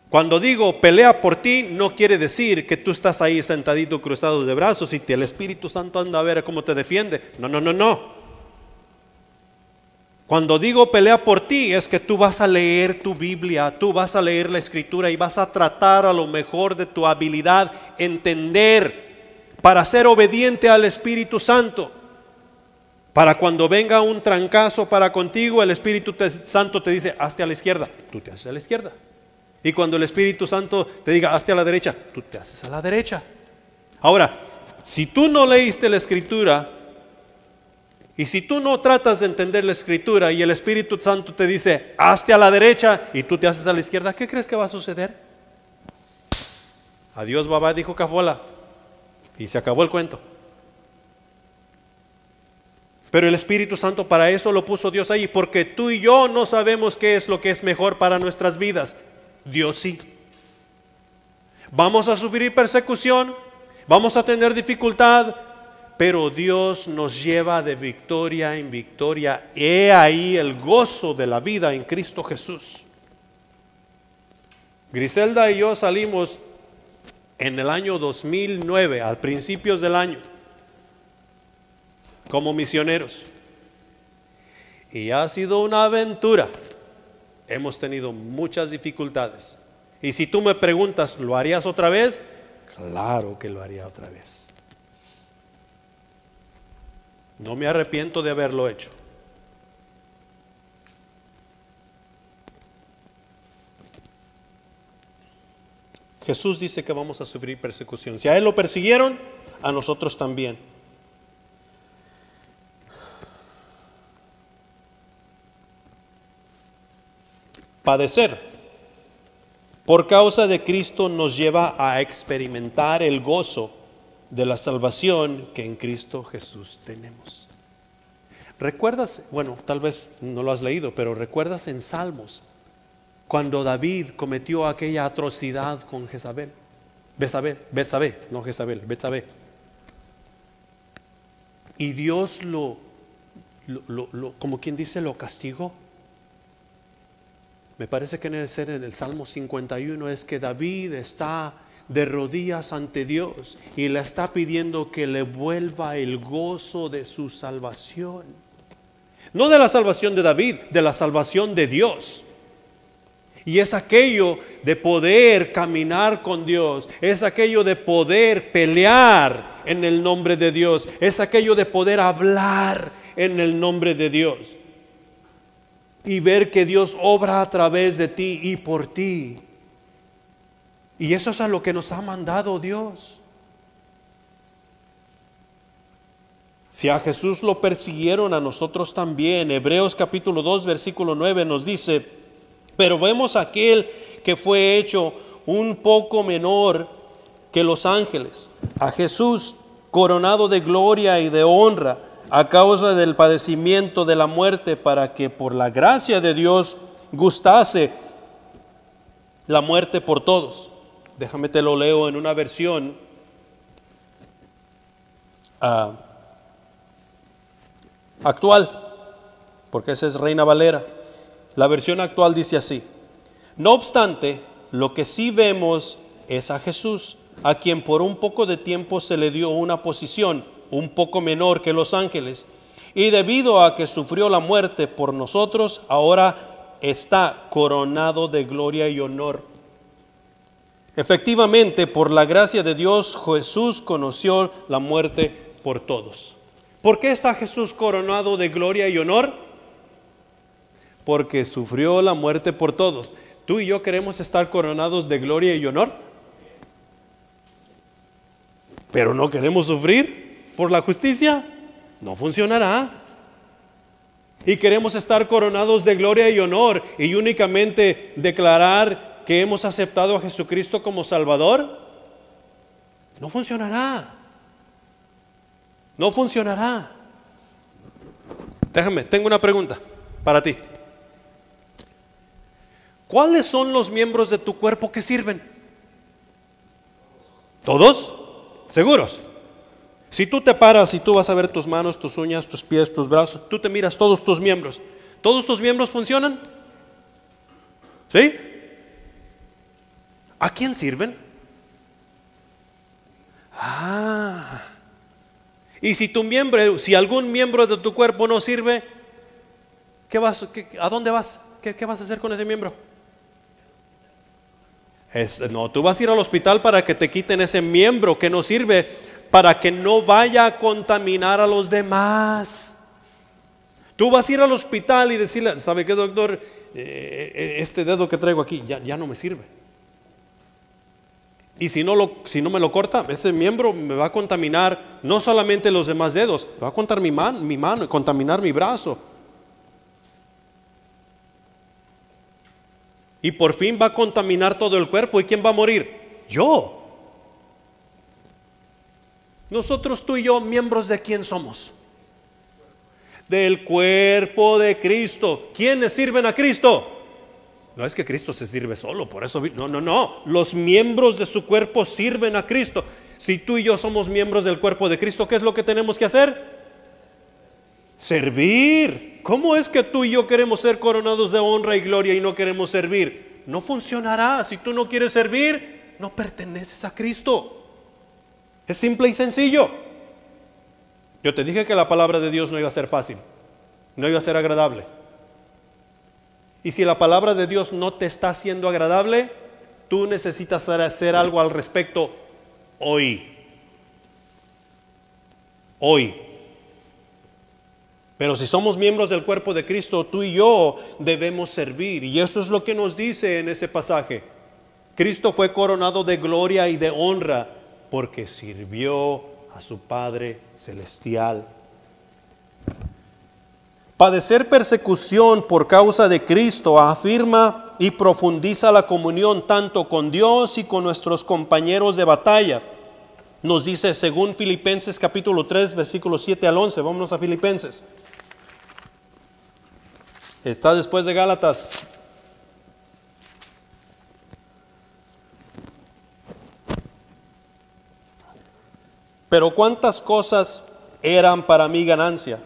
Cuando digo pelea por ti, no quiere decir que tú estás ahí sentadito cruzado de brazos y el Espíritu Santo anda a ver cómo te defiende. No. Cuando digo pelea por ti, es que tú vas a leer tu Biblia, tú vas a leer la Escritura y vas a tratar a lo mejor de tu habilidad, entender, para ser obediente al Espíritu Santo. Para cuando venga un trancazo para contigo, el Espíritu Santo te dice, hazte a la izquierda, tú te haces a la izquierda. Y cuando el Espíritu Santo te diga, hazte a la derecha, tú te haces a la derecha. Ahora, si tú no leíste la Escritura Y si tú no tratas de entender la Escritura y el Espíritu Santo te dice, hazte a la derecha y tú te haces a la izquierda, ¿qué crees que va a suceder? Adiós, babá, dijo Cafola. Y se acabó el cuento. Pero el Espíritu Santo, para eso lo puso Dios ahí, porque tú y yo no sabemos qué es lo que es mejor para nuestras vidas. Dios sí. Vamos a sufrir persecución, vamos a tener dificultad, pero Dios nos lleva de victoria en victoria. He ahí el gozo de la vida en Cristo Jesús. Griselda y yo salimos en el año 2009, al principios del año, como misioneros. Y ha sido una aventura. Hemos tenido muchas dificultades. Y si tú me preguntas, ¿lo harías otra vez? Claro que lo haría otra vez. No me arrepiento de haberlo hecho. Jesús dice que vamos a sufrir persecución. Si a Él lo persiguieron, a nosotros también. Padecer por causa de Cristo nos lleva a experimentar el gozo de la salvación que en Cristo Jesús tenemos. ¿Recuerdas? Bueno, tal vez no lo has leído, pero ¿recuerdas en Salmos cuando David cometió aquella atrocidad con Jezabel? Betsabé, no Jezabel, Betsabé. Y Dios como quien dice, lo castigó. Me parece que en el Salmo 51 es que David está de rodillas ante Dios y le está pidiendo que le vuelva el gozo de su salvación. No de la salvación de David, de la salvación de Dios. Y es aquello de poder caminar con Dios, es aquello de poder pelear en el nombre de Dios, es aquello de poder hablar en el nombre de Dios. Y ver que Dios obra a través de ti y por ti. Y eso es a lo que nos ha mandado Dios. Si a Jesús lo persiguieron, a nosotros también. Hebreos capítulo 2 versículo 9 nos dice: pero vemos a aquel que fue hecho un poco menor que los ángeles, a Jesús coronado de gloria y de honra a causa del padecimiento de la muerte, para que por la gracia de Dios gustase la muerte por todos. Déjame te lo leo en una versión actual, porque esa es Reina Valera. La versión actual dice así: no obstante, lo que sí vemos es a Jesús, a quien por un poco de tiempo se le dio una posición un poco menor que los ángeles, y debido a que sufrió la muerte por nosotros, ahora está coronado de gloria y honor. Efectivamente, por la gracia de Dios, Jesús conoció la muerte por todos. ¿Por qué está Jesús coronado de gloria y honor? Porque sufrió la muerte por todos. ¿Tú y yo queremos estar coronados de gloria y honor? ¿Pero no queremos sufrir por la justicia? No funcionará. Y queremos estar coronados de gloria y honor y únicamente declarar que hemos aceptado a Jesucristo como Salvador. No funcionará. No funcionará. Tengo una pregunta para ti. ¿Cuáles son los miembros de tu cuerpo que sirven? ¿Todos? ¿Seguros? Si tú te paras y tú vas a ver tus manos, tus uñas, tus pies, tus brazos, tú te miras todos tus miembros. ¿Todos tus miembros funcionan? ¿Sí? ¿A quién sirven? Y si algún miembro de tu cuerpo no sirve, ¿a dónde vas? ¿Qué vas a hacer con ese miembro? No, tú vas a ir al hospital para que te quiten ese miembro que no sirve, para que no vaya a contaminar a los demás. Tú vas a ir al hospital y decirle: ¿sabe qué, doctor? Este dedo que traigo aquí ya no me sirve. Y si no me lo corta, ese miembro me va a contaminar no solamente los demás dedos, va a contaminar mi mano y contaminar mi brazo. Y por fin va a contaminar todo el cuerpo. ¿Y quién va a morir? Yo. Nosotros, tú y yo, miembros de quién somos? Del cuerpo de Cristo. ¿Quiénes sirven a Cristo? No es que Cristo se sirve solo, por eso no. Los miembros de su cuerpo sirven a Cristo. Si tú y yo somos miembros del cuerpo de Cristo, ¿qué es lo que tenemos que hacer? Servir. ¿Cómo es que tú y yo queremos ser coronados de honra y gloria y no queremos servir? No funcionará. Si tú no quieres servir, no perteneces a Cristo. Es simple y sencillo. Yo te dije que la palabra de Dios no iba a ser fácil, no iba a ser agradable. Y si la palabra de Dios no te está haciendo agradable, tú necesitas hacer algo al respecto hoy. Hoy. Pero si somos miembros del cuerpo de Cristo, tú y yo debemos servir. Y eso es lo que nos dice en ese pasaje. Cristo fue coronado de gloria y de honra porque sirvió a su Padre Celestial. Padecer persecución por causa de Cristo afirma y profundiza la comunión tanto con Dios y con nuestros compañeros de batalla. Nos dice según Filipenses capítulo 3 versículos 7 al 11. Vámonos a Filipenses. Está después de Gálatas. Pero cuántas cosas eran para mí ganancia,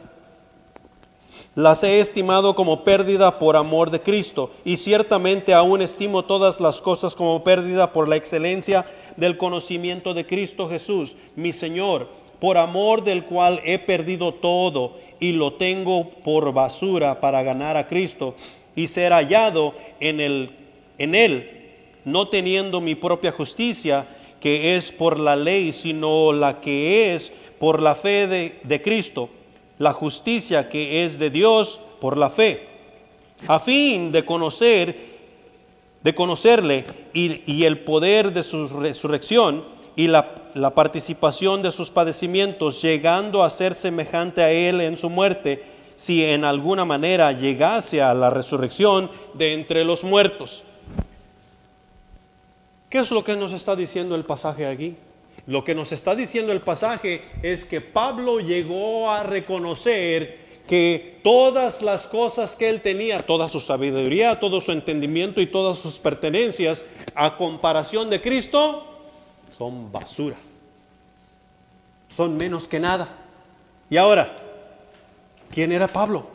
las he estimado como pérdida por amor de Cristo, y ciertamente aún estimo todas las cosas como pérdida por la excelencia del conocimiento de Cristo Jesús, mi Señor, por amor del cual he perdido todo y lo tengo por basura para ganar a Cristo y ser hallado en él, no teniendo mi propia justicia, que es por la ley, sino la que es por la fe de Cristo, la justicia que es de Dios por la fe, a fin de conocerle y el poder de su resurrección y la participación de sus padecimientos, llegando a ser semejante a él en su muerte, si en alguna manera llegase a la resurrección de entre los muertos. ¿Qué es lo que nos está diciendo el pasaje aquí? Lo que nos está diciendo el pasaje es que Pablo llegó a reconocer que todas las cosas que él tenía, toda su sabiduría, todo su entendimiento y todas sus pertenencias, a comparación de Cristo, son basura. Son menos que nada. Y ahora, ¿quién era Pablo?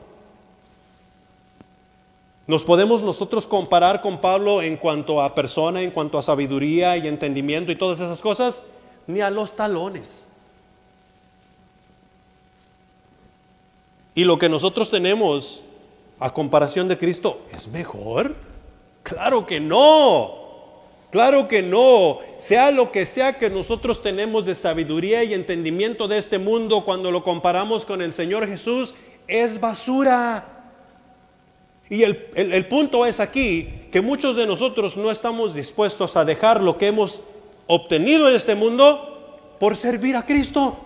¿Nos podemos nosotros comparar con Pablo en cuanto a persona, en cuanto a sabiduría y entendimiento y todas esas cosas? Ni a los talones. Y lo que nosotros tenemos a comparación de Cristo, ¿es mejor? Claro que no. Claro que no. Sea lo que sea que nosotros tenemos de sabiduría y entendimiento de este mundo, cuando lo comparamos con el Señor Jesús, es basura. Y el punto es aquí que muchos de nosotros no estamos dispuestos a dejar lo que hemos obtenido en este mundo por servir a Cristo.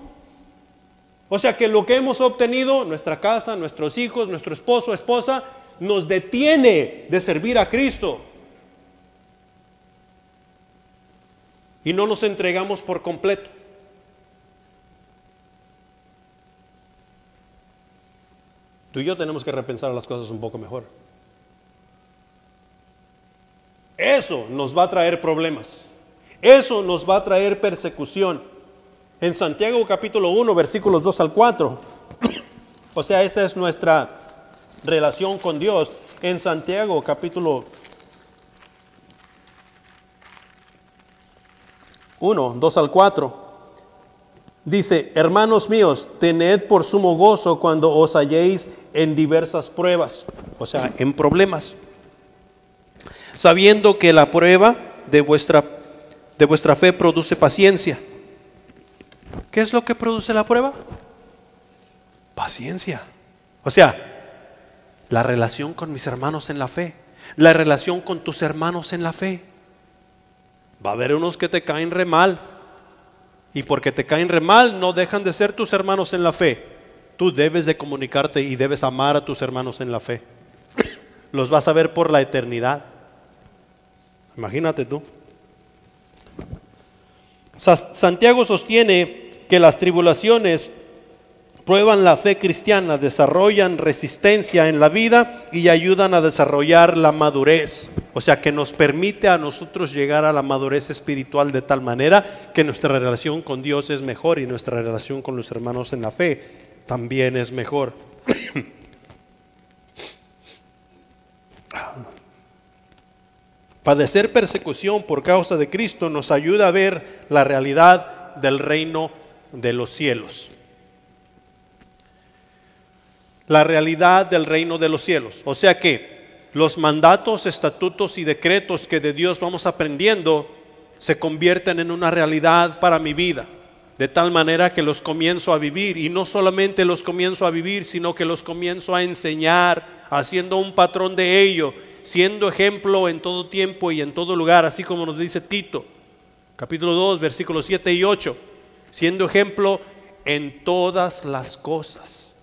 O sea que lo que hemos obtenido, nuestra casa, nuestros hijos, nuestro esposo, esposa, nos detiene de servir a Cristo. Y no nos entregamos por completo. Tú y yo tenemos que repensar las cosas un poco mejor. Eso nos va a traer problemas. Eso nos va a traer persecución. En Santiago capítulo 1, versículos 2 al 4. O sea, esa es nuestra relación con Dios. En Santiago capítulo 1, 2 al 4. Dice: hermanos míos, tened por sumo gozo cuando os halléis en diversas pruebas, o sea, en problemas, sabiendo que la prueba de vuestra fe produce paciencia. ¿Qué es lo que produce la prueba? Paciencia. O sea, la relación con mis hermanos en la fe, la relación con tus hermanos en la fe. Va a haber unos que te caen re mal. Y porque te caen re mal, no dejan de ser tus hermanos en la fe. Tú debes de comunicarte y debes amar a tus hermanos en la fe. Los vas a ver por la eternidad. Imagínate tú. Santiago sostiene que las tribulaciones prueban la fe cristiana, desarrollan resistencia en la vida y ayudan a desarrollar la madurez. O sea, que nos permite a nosotros llegar a la madurez espiritual de tal manera que nuestra relación con Dios es mejor y nuestra relación con los hermanos en la fe también es mejor. Padecer persecución por causa de Cristo nos ayuda a ver la realidad del reino de los cielos. La realidad del reino de los cielos. O sea que los mandatos, estatutos y decretos que de Dios vamos aprendiendo se convierten en una realidad para mi vida. De tal manera que los comienzo a vivir. Y no solamente los comienzo a vivir, sino que los comienzo a enseñar, haciendo un patrón de ello, siendo ejemplo en todo tiempo y en todo lugar, así como nos dice Tito, capítulo 2, versículos 7 y 8, siendo ejemplo en todas las cosas,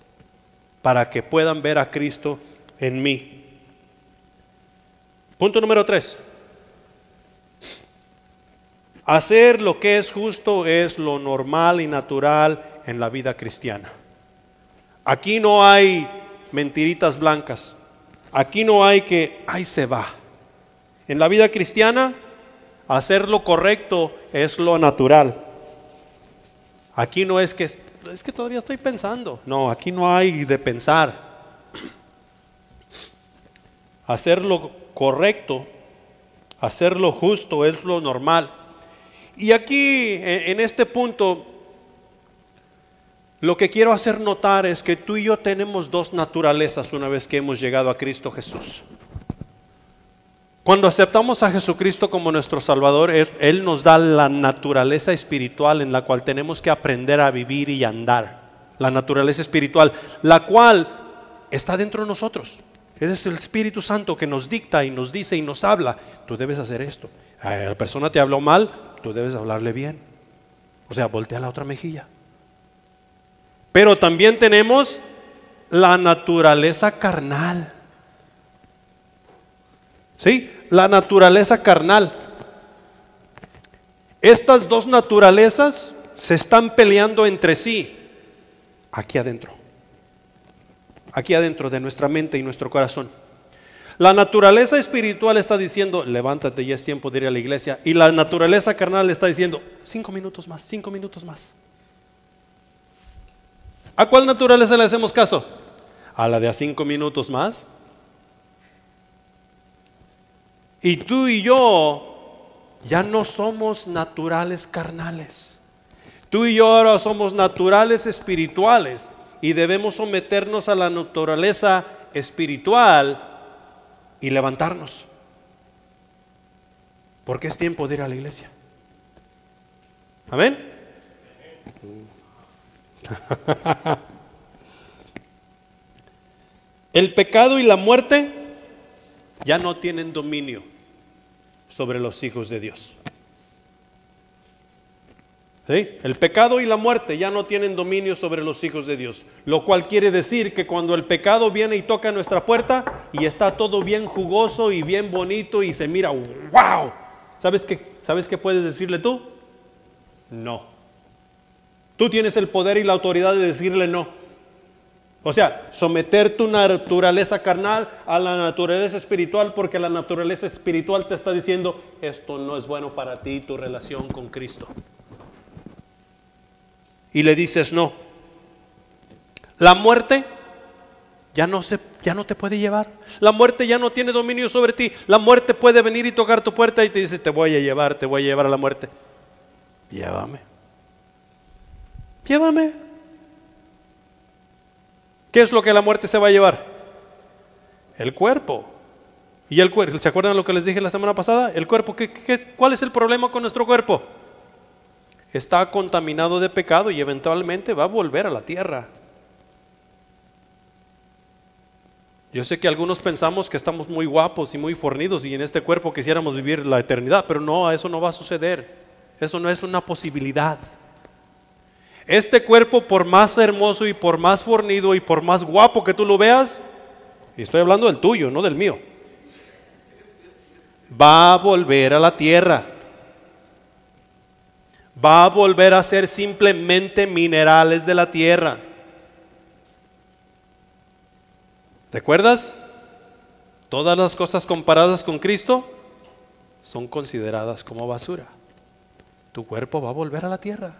para que puedan ver a Cristo en mí. Punto número 3. Hacer lo que es justo es lo normal y natural en la vida cristiana. Aquí no hay mentiritas blancas. Aquí no hay que, ahí se va. En la vida cristiana, hacer lo correcto es lo natural. Aquí no es que todavía estoy pensando. No, aquí no hay de pensar. Hacer lo correcto, hacer lo justo es lo normal. Y aquí, en este punto, lo que quiero hacer notar es que tú y yo tenemos dos naturalezas una vez que hemos llegado a Cristo Jesús. Cuando aceptamos a Jesucristo como nuestro Salvador, Él nos da la naturaleza espiritual en la cual tenemos que aprender a vivir y andar. La naturaleza espiritual, la cual está dentro de nosotros. Es el Espíritu Santo que nos dicta y nos dice y nos habla. Tú debes hacer esto. La persona te habló mal, tú debes hablarle bien. O sea, voltea la otra mejilla. Pero también tenemos la naturaleza carnal. ¿Sí? La naturaleza carnal. Estas dos naturalezas se están peleando entre sí. Aquí adentro de nuestra mente y nuestro corazón. La naturaleza espiritual está diciendo, levántate, ya es tiempo de ir a la iglesia. Y la naturaleza carnal está diciendo, 5 minutos más, 5 minutos más. ¿A cuál naturaleza le hacemos caso? A la de a 5 minutos más. Y tú y yo ya no somos naturales carnales. Tú y yo ahora somos naturales espirituales y debemos someternos a la naturaleza espiritual y levantarnos. Porque es tiempo de ir a la iglesia. Amén. El pecado y la muerte ya no tienen dominio sobre los hijos de Dios. ¿Sí? El pecado y la muerte ya no tienen dominio sobre los hijos de Dios. Lo cual quiere decir que cuando el pecado viene y toca nuestra puerta y está todo bien jugoso y bien bonito y se mira, wow, ¿sabes qué puedes decirle tú? No. Tú tienes el poder y la autoridad de decirle no. O sea, someter tu naturaleza carnal a la naturaleza espiritual, porque la naturaleza espiritual te está diciendo, esto no es bueno para ti, tu relación con Cristo. Y le dices no. La muerte ya no te puede llevar. La muerte ya no tiene dominio sobre ti. La muerte puede venir y tocar tu puerta y te dice, te voy a llevar a la muerte. Llévame. ¿Qué es lo que la muerte se va a llevar? El cuerpo. ¿Y el cuerpo? ¿Se acuerdan lo que les dije la semana pasada? El cuerpo, ¿cuál es el problema con nuestro cuerpo? Está contaminado de pecado y eventualmente va a volver a la tierra. Yo sé que algunos pensamos que estamos muy guapos y muy fornidos y en este cuerpo quisiéramos vivir la eternidad, pero no, eso no va a suceder. Eso no es una posibilidad. Este cuerpo, por más hermoso y por más fornido y por más guapo que tú lo veas, y estoy hablando del tuyo, no del mío, va a volver a la tierra. Va a volver a ser simplemente minerales de la tierra. ¿Recuerdas? Todas las cosas comparadas con Cristo son consideradas como basura. Tu cuerpo va a volver a la tierra.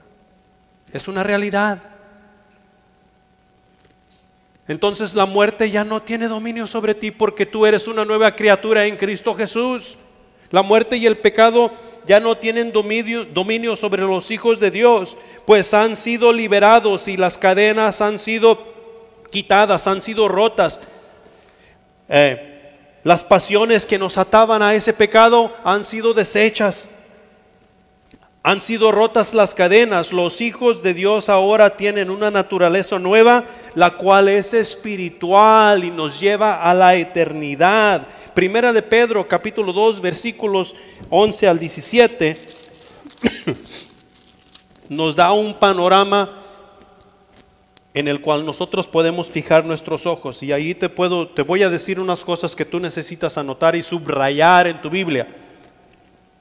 Es una realidad. Entonces la muerte ya no tiene dominio sobre ti porque tú eres una nueva criatura en Cristo Jesús. La muerte y el pecado ya no tienen dominio sobre los hijos de Dios, pues han sido liberados y las cadenas han sido quitadas, han sido rotas. Las pasiones que nos ataban a ese pecado han sido deshechas. Han sido rotas las cadenas. Los hijos de Dios ahora tienen una naturaleza nueva, la cual es espiritual y nos lleva a la eternidad. Primera de Pedro, capítulo 2, versículos 11 al 17, nos da un panorama en el cual nosotros podemos fijar nuestros ojos. Y ahí te voy a decir unas cosas que tú necesitas anotar y subrayar en tu Biblia.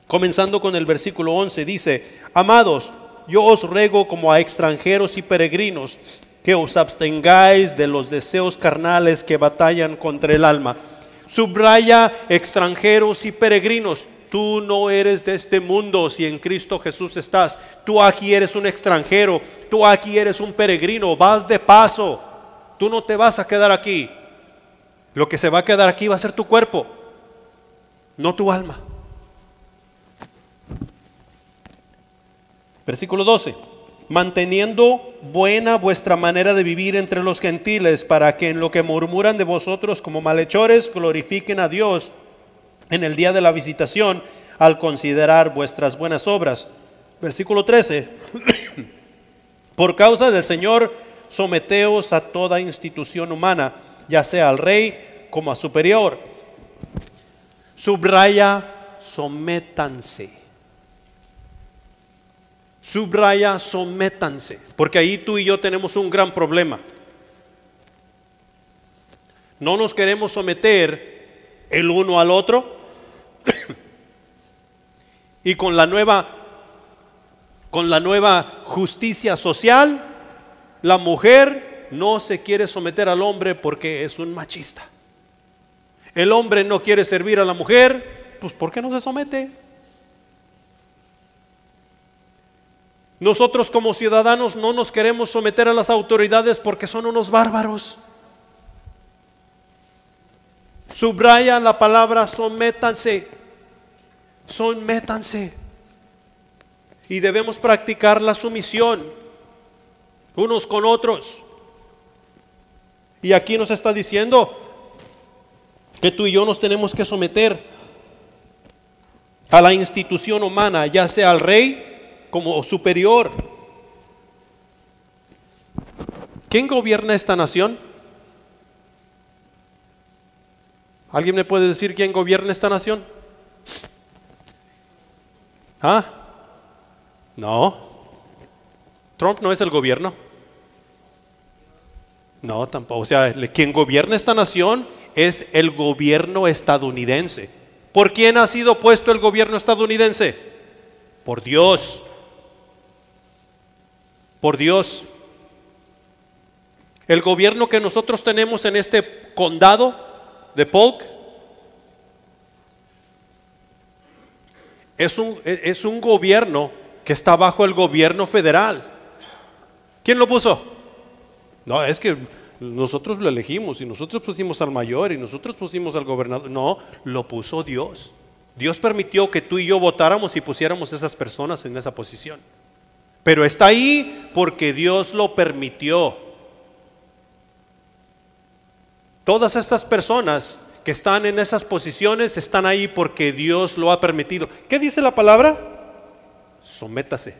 Comenzando con el versículo 11, dice: amados, yo os ruego como a extranjeros y peregrinos que os abstengáis de los deseos carnales que batallan contra el alma. Subraya extranjeros y peregrinos. Tú no eres de este mundo si en Cristo Jesús estás. Tú aquí eres un extranjero, tú aquí eres un peregrino, vas de paso. Tú no te vas a quedar aquí. Lo que se va a quedar aquí va a ser tu cuerpo, no tu alma. Versículo 12. Manteniendo buena vuestra manera de vivir entre los gentiles, para que en lo que murmuran de vosotros como malhechores glorifiquen a Dios en el día de la visitación, al considerar vuestras buenas obras. Versículo 13. Por causa del Señor, someteos a toda institución humana, ya sea al rey como a superior. Subraya, sométanse. Subraya, sométanse, porque ahí tú y yo tenemos un gran problema. No nos queremos someter el uno al otro. Y con la nueva justicia social, la mujer no se quiere someter al hombre porque es un machista. El hombre no quiere servir a la mujer, pues ¿por qué no se somete? Nosotros como ciudadanos no nos queremos someter a las autoridades porque son unos bárbaros. Subraya la palabra sométanse. Sométanse. Y debemos practicar la sumisión unos con otros. Y aquí nos está diciendo que tú y yo nos tenemos que someter a la institución humana, ya sea al rey como superior. ¿Quién gobierna esta nación? ¿Alguien me puede decir quién gobierna esta nación? ¿Ah? No. Trump no es el gobierno. No, tampoco. O sea, quien gobierna esta nación es el gobierno estadounidense. ¿Por quién ha sido puesto el gobierno estadounidense? Por Dios. Por Dios. El gobierno que nosotros tenemos en este condado de Polk es un gobierno que está bajo el gobierno federal. ¿Quién lo puso? No, es que nosotros lo elegimos y nosotros pusimos al mayor y nosotros pusimos al gobernador. No, lo puso Dios. Dios permitió que tú y yo votáramos y pusiéramos esas personas en esa posición. Pero está ahí porque Dios lo permitió. Todas estas personas que están en esas posiciones están ahí porque Dios lo ha permitido. ¿Qué dice la palabra? Sométase.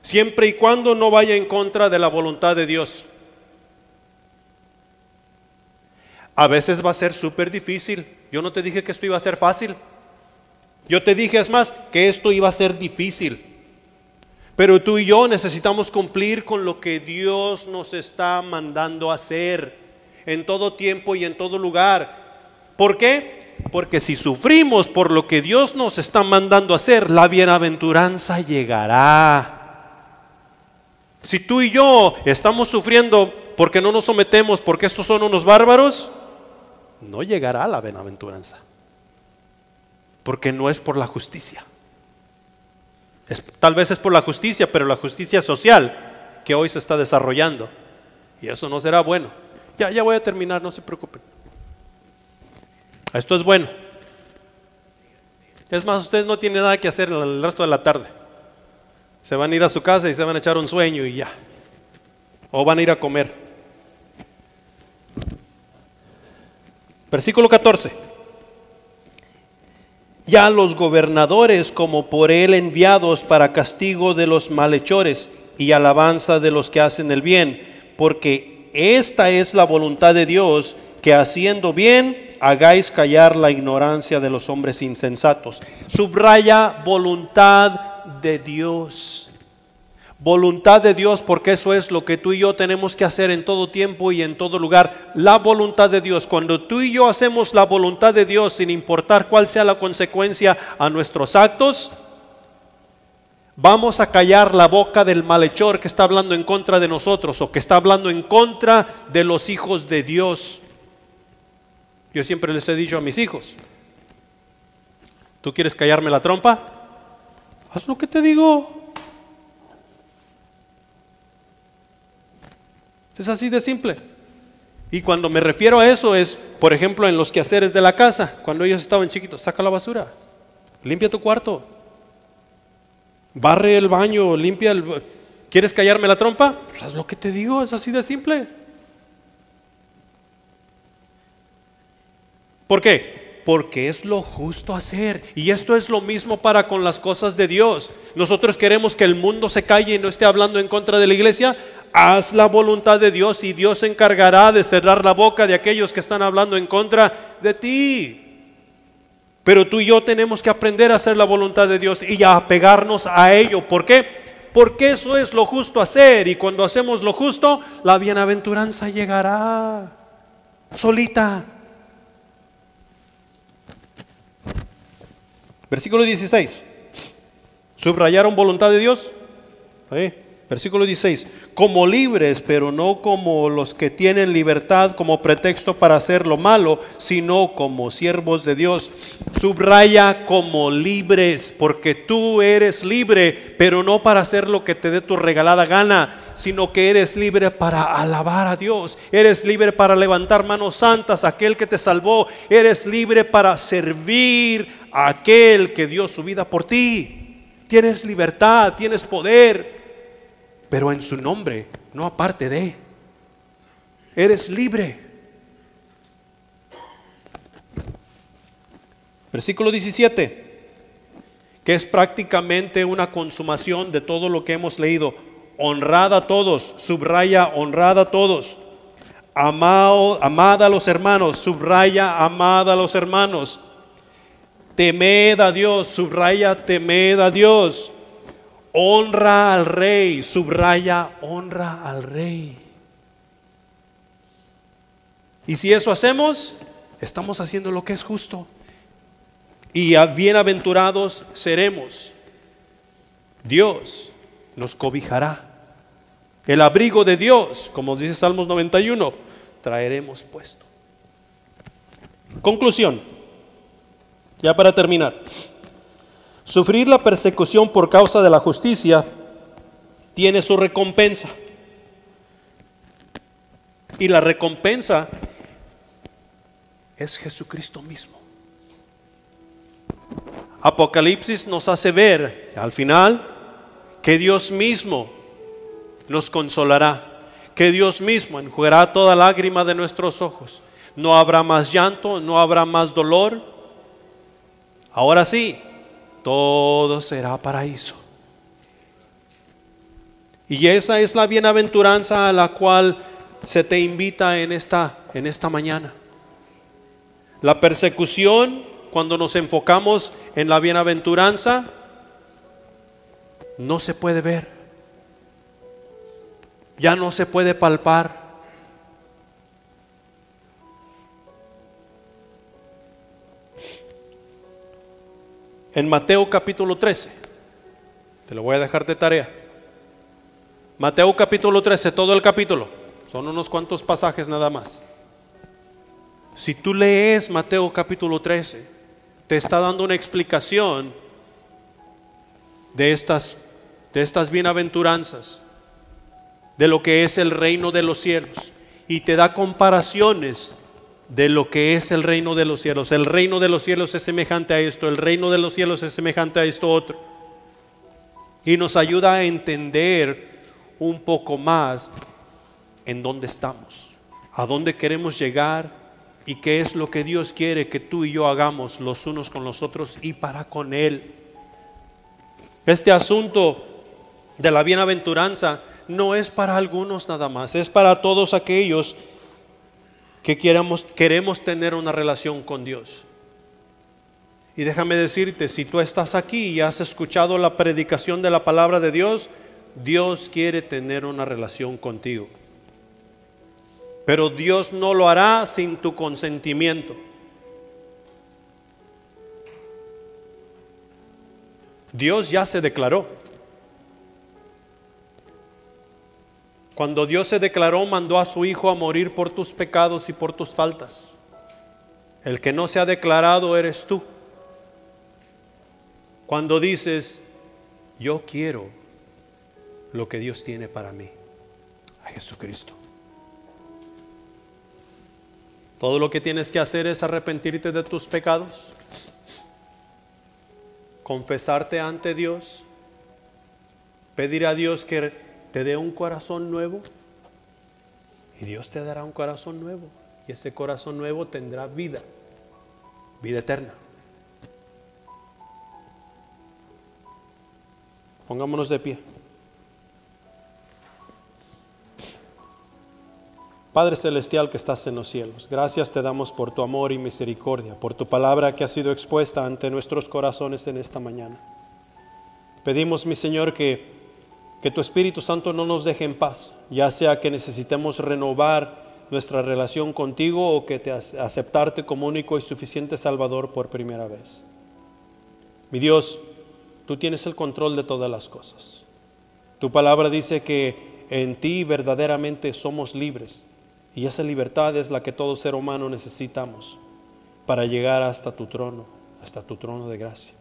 Siempre y cuando no vaya en contra de la voluntad de Dios. A veces va a ser súper difícil. Yo no te dije que esto iba a ser fácil. Yo te dije, es más, que esto iba a ser difícil. Pero tú y yo necesitamos cumplir con lo que Dios nos está mandando a hacer en todo tiempo y en todo lugar. ¿Por qué? Porque si sufrimos por lo que Dios nos está mandando a hacer, la bienaventuranza llegará. Si tú y yo estamos sufriendo porque no nos sometemos, porque estos son unos bárbaros, no llegará la bienaventuranza. Porque no es por la justicia. Tal vez es por la justicia, pero la justicia social que hoy se está desarrollando. Y eso no será bueno. Ya voy a terminar, no se preocupen. Esto es bueno. Es más, ustedes no tienen nada que hacer el resto de la tarde. Se van a ir a su casa y se van a echar un sueño y ya. O van a ir a comer. Versículo 14. Ya los gobernadores como por él enviados para castigo de los malhechores y alabanza de los que hacen el bien, porque esta es la voluntad de Dios, que haciendo bien hagáis callar la ignorancia de los hombres insensatos. Subraya voluntad de Dios. Voluntad de Dios, porque eso es lo que tú y yo tenemos que hacer en todo tiempo y en todo lugar. La voluntad de Dios. Cuando tú y yo hacemos la voluntad de Dios, sin importar cuál sea la consecuencia a nuestros actos, vamos a callar la boca del malhechor que está hablando en contra de nosotros o que está hablando en contra de los hijos de Dios. Yo siempre les he dicho a mis hijos: ¿tú quieres callarme la trompa? Haz lo que te digo. Es así de simple. Y cuando me refiero a eso es, por ejemplo, en los quehaceres de la casa. Cuando ellos estaban chiquitos: saca la basura, limpia tu cuarto, barre el baño, limpia el... ¿Quieres callarme la trompa? Pues haz lo que te digo, es así de simple. ¿Por qué? Porque es lo justo hacer. Y esto es lo mismo para con las cosas de Dios. Nosotros queremos que el mundo se calle y no esté hablando en contra de la iglesia. Haz la voluntad de Dios y Dios se encargará de cerrar la boca de aquellos que están hablando en contra de ti. Pero tú y yo tenemos que aprender a hacer la voluntad de Dios y a apegarnos a ello. ¿Por qué? Porque eso es lo justo hacer. Y cuando hacemos lo justo, la bienaventuranza llegará solita. Versículo 16. ¿Subrayaron voluntad de Dios? Versículo 16. Como libres, pero no como los que tienen libertad como pretexto para hacer lo malo, sino como siervos de Dios. Subraya como libres, porque tú eres libre, pero no para hacer lo que te dé tu regalada gana, sino que eres libre para alabar a Dios. Eres libre para levantar manos santas a aquel que te salvó. Eres libre para servir a aquel que dio su vida por ti. Tienes libertad, tienes poder, pero en su nombre, no aparte de. Eres libre. Versículo 17, que es prácticamente una consumación de todo lo que hemos leído. Honrad a todos, subraya, honrad a todos. Amad a los hermanos, subraya, amad a los hermanos. Temed a Dios, subraya, temed a Dios. Honra al rey, subraya, honra al rey. Y si eso hacemos, estamos haciendo lo que es justo. Y bienaventurados seremos. Dios nos cobijará. El abrigo de Dios, como dice Salmos 91, traeremos puesto. Conclusión, ya para terminar. Sufrir la persecución por causa de la justicia tiene su recompensa. Y la recompensa es Jesucristo mismo. Apocalipsis nos hace ver al final que Dios mismo nos consolará, que Dios mismo enjugará toda lágrima de nuestros ojos. No habrá más llanto, no habrá más dolor. Ahora sí, todo será paraíso. Y esa es la bienaventuranza a la cual se te invita en esta mañana. La persecución, cuando nos enfocamos en la bienaventuranza, no se puede ver, ya no se puede palpar. En Mateo capítulo 13, te lo voy a dejar de tarea. Mateo capítulo 13, todo el capítulo, son unos cuantos pasajes nada más. Si tú lees Mateo capítulo 13, te está dando una explicación de estas bienaventuranzas, de lo que es el reino de los cielos, y te da comparaciones de lo que es el reino de los cielos. El reino de los cielos es semejante a esto, el reino de los cielos es semejante a esto otro, y nos ayuda a entender un poco más en dónde estamos, a dónde queremos llegar y qué es lo que Dios quiere que tú y yo hagamos los unos con los otros y para con Él. Este asunto de la bienaventuranza no es para algunos nada más, es para todos aquellos que queremos tener una relación con Dios. Y déjame decirte, si tú estás aquí y has escuchado la predicación de la palabra de Dios, Dios quiere tener una relación contigo. Pero Dios no lo hará sin tu consentimiento. Dios ya se declaró. Cuando Dios se declaró, mandó a su Hijo a morir por tus pecados y por tus faltas. El que no se ha declarado eres tú. Cuando dices, yo quiero lo que Dios tiene para mí, a Jesucristo. Todo lo que tienes que hacer es arrepentirte de tus pecados, confesarte ante Dios, pedir a Dios que te dé un corazón nuevo, y Dios te dará un corazón nuevo, y ese corazón nuevo tendrá vida eterna. Pongámonos de pie. Padre celestial que estás en los cielos, gracias te damos por tu amor y misericordia, por tu palabra que ha sido expuesta ante nuestros corazones en esta mañana. Pedimos, mi Señor, que tu Espíritu Santo no nos deje en paz, ya sea que necesitemos renovar nuestra relación contigo o que aceptarte como único y suficiente Salvador por primera vez. Mi Dios, tú tienes el control de todas las cosas. Tu palabra dice que en ti verdaderamente somos libres, y esa libertad es la que todo ser humano necesitamos para llegar hasta tu trono de gracia.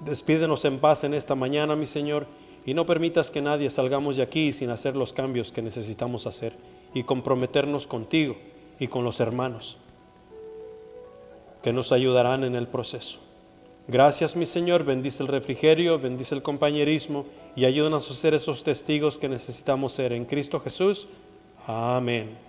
Despídenos en paz en esta mañana, mi Señor, y no permitas que nadie salgamos de aquí sin hacer los cambios que necesitamos hacer y comprometernos contigo y con los hermanos que nos ayudarán en el proceso. Gracias, mi Señor, bendice el refrigerio, bendice el compañerismo y ayúdanos a ser esos testigos que necesitamos ser en Cristo Jesús. Amén.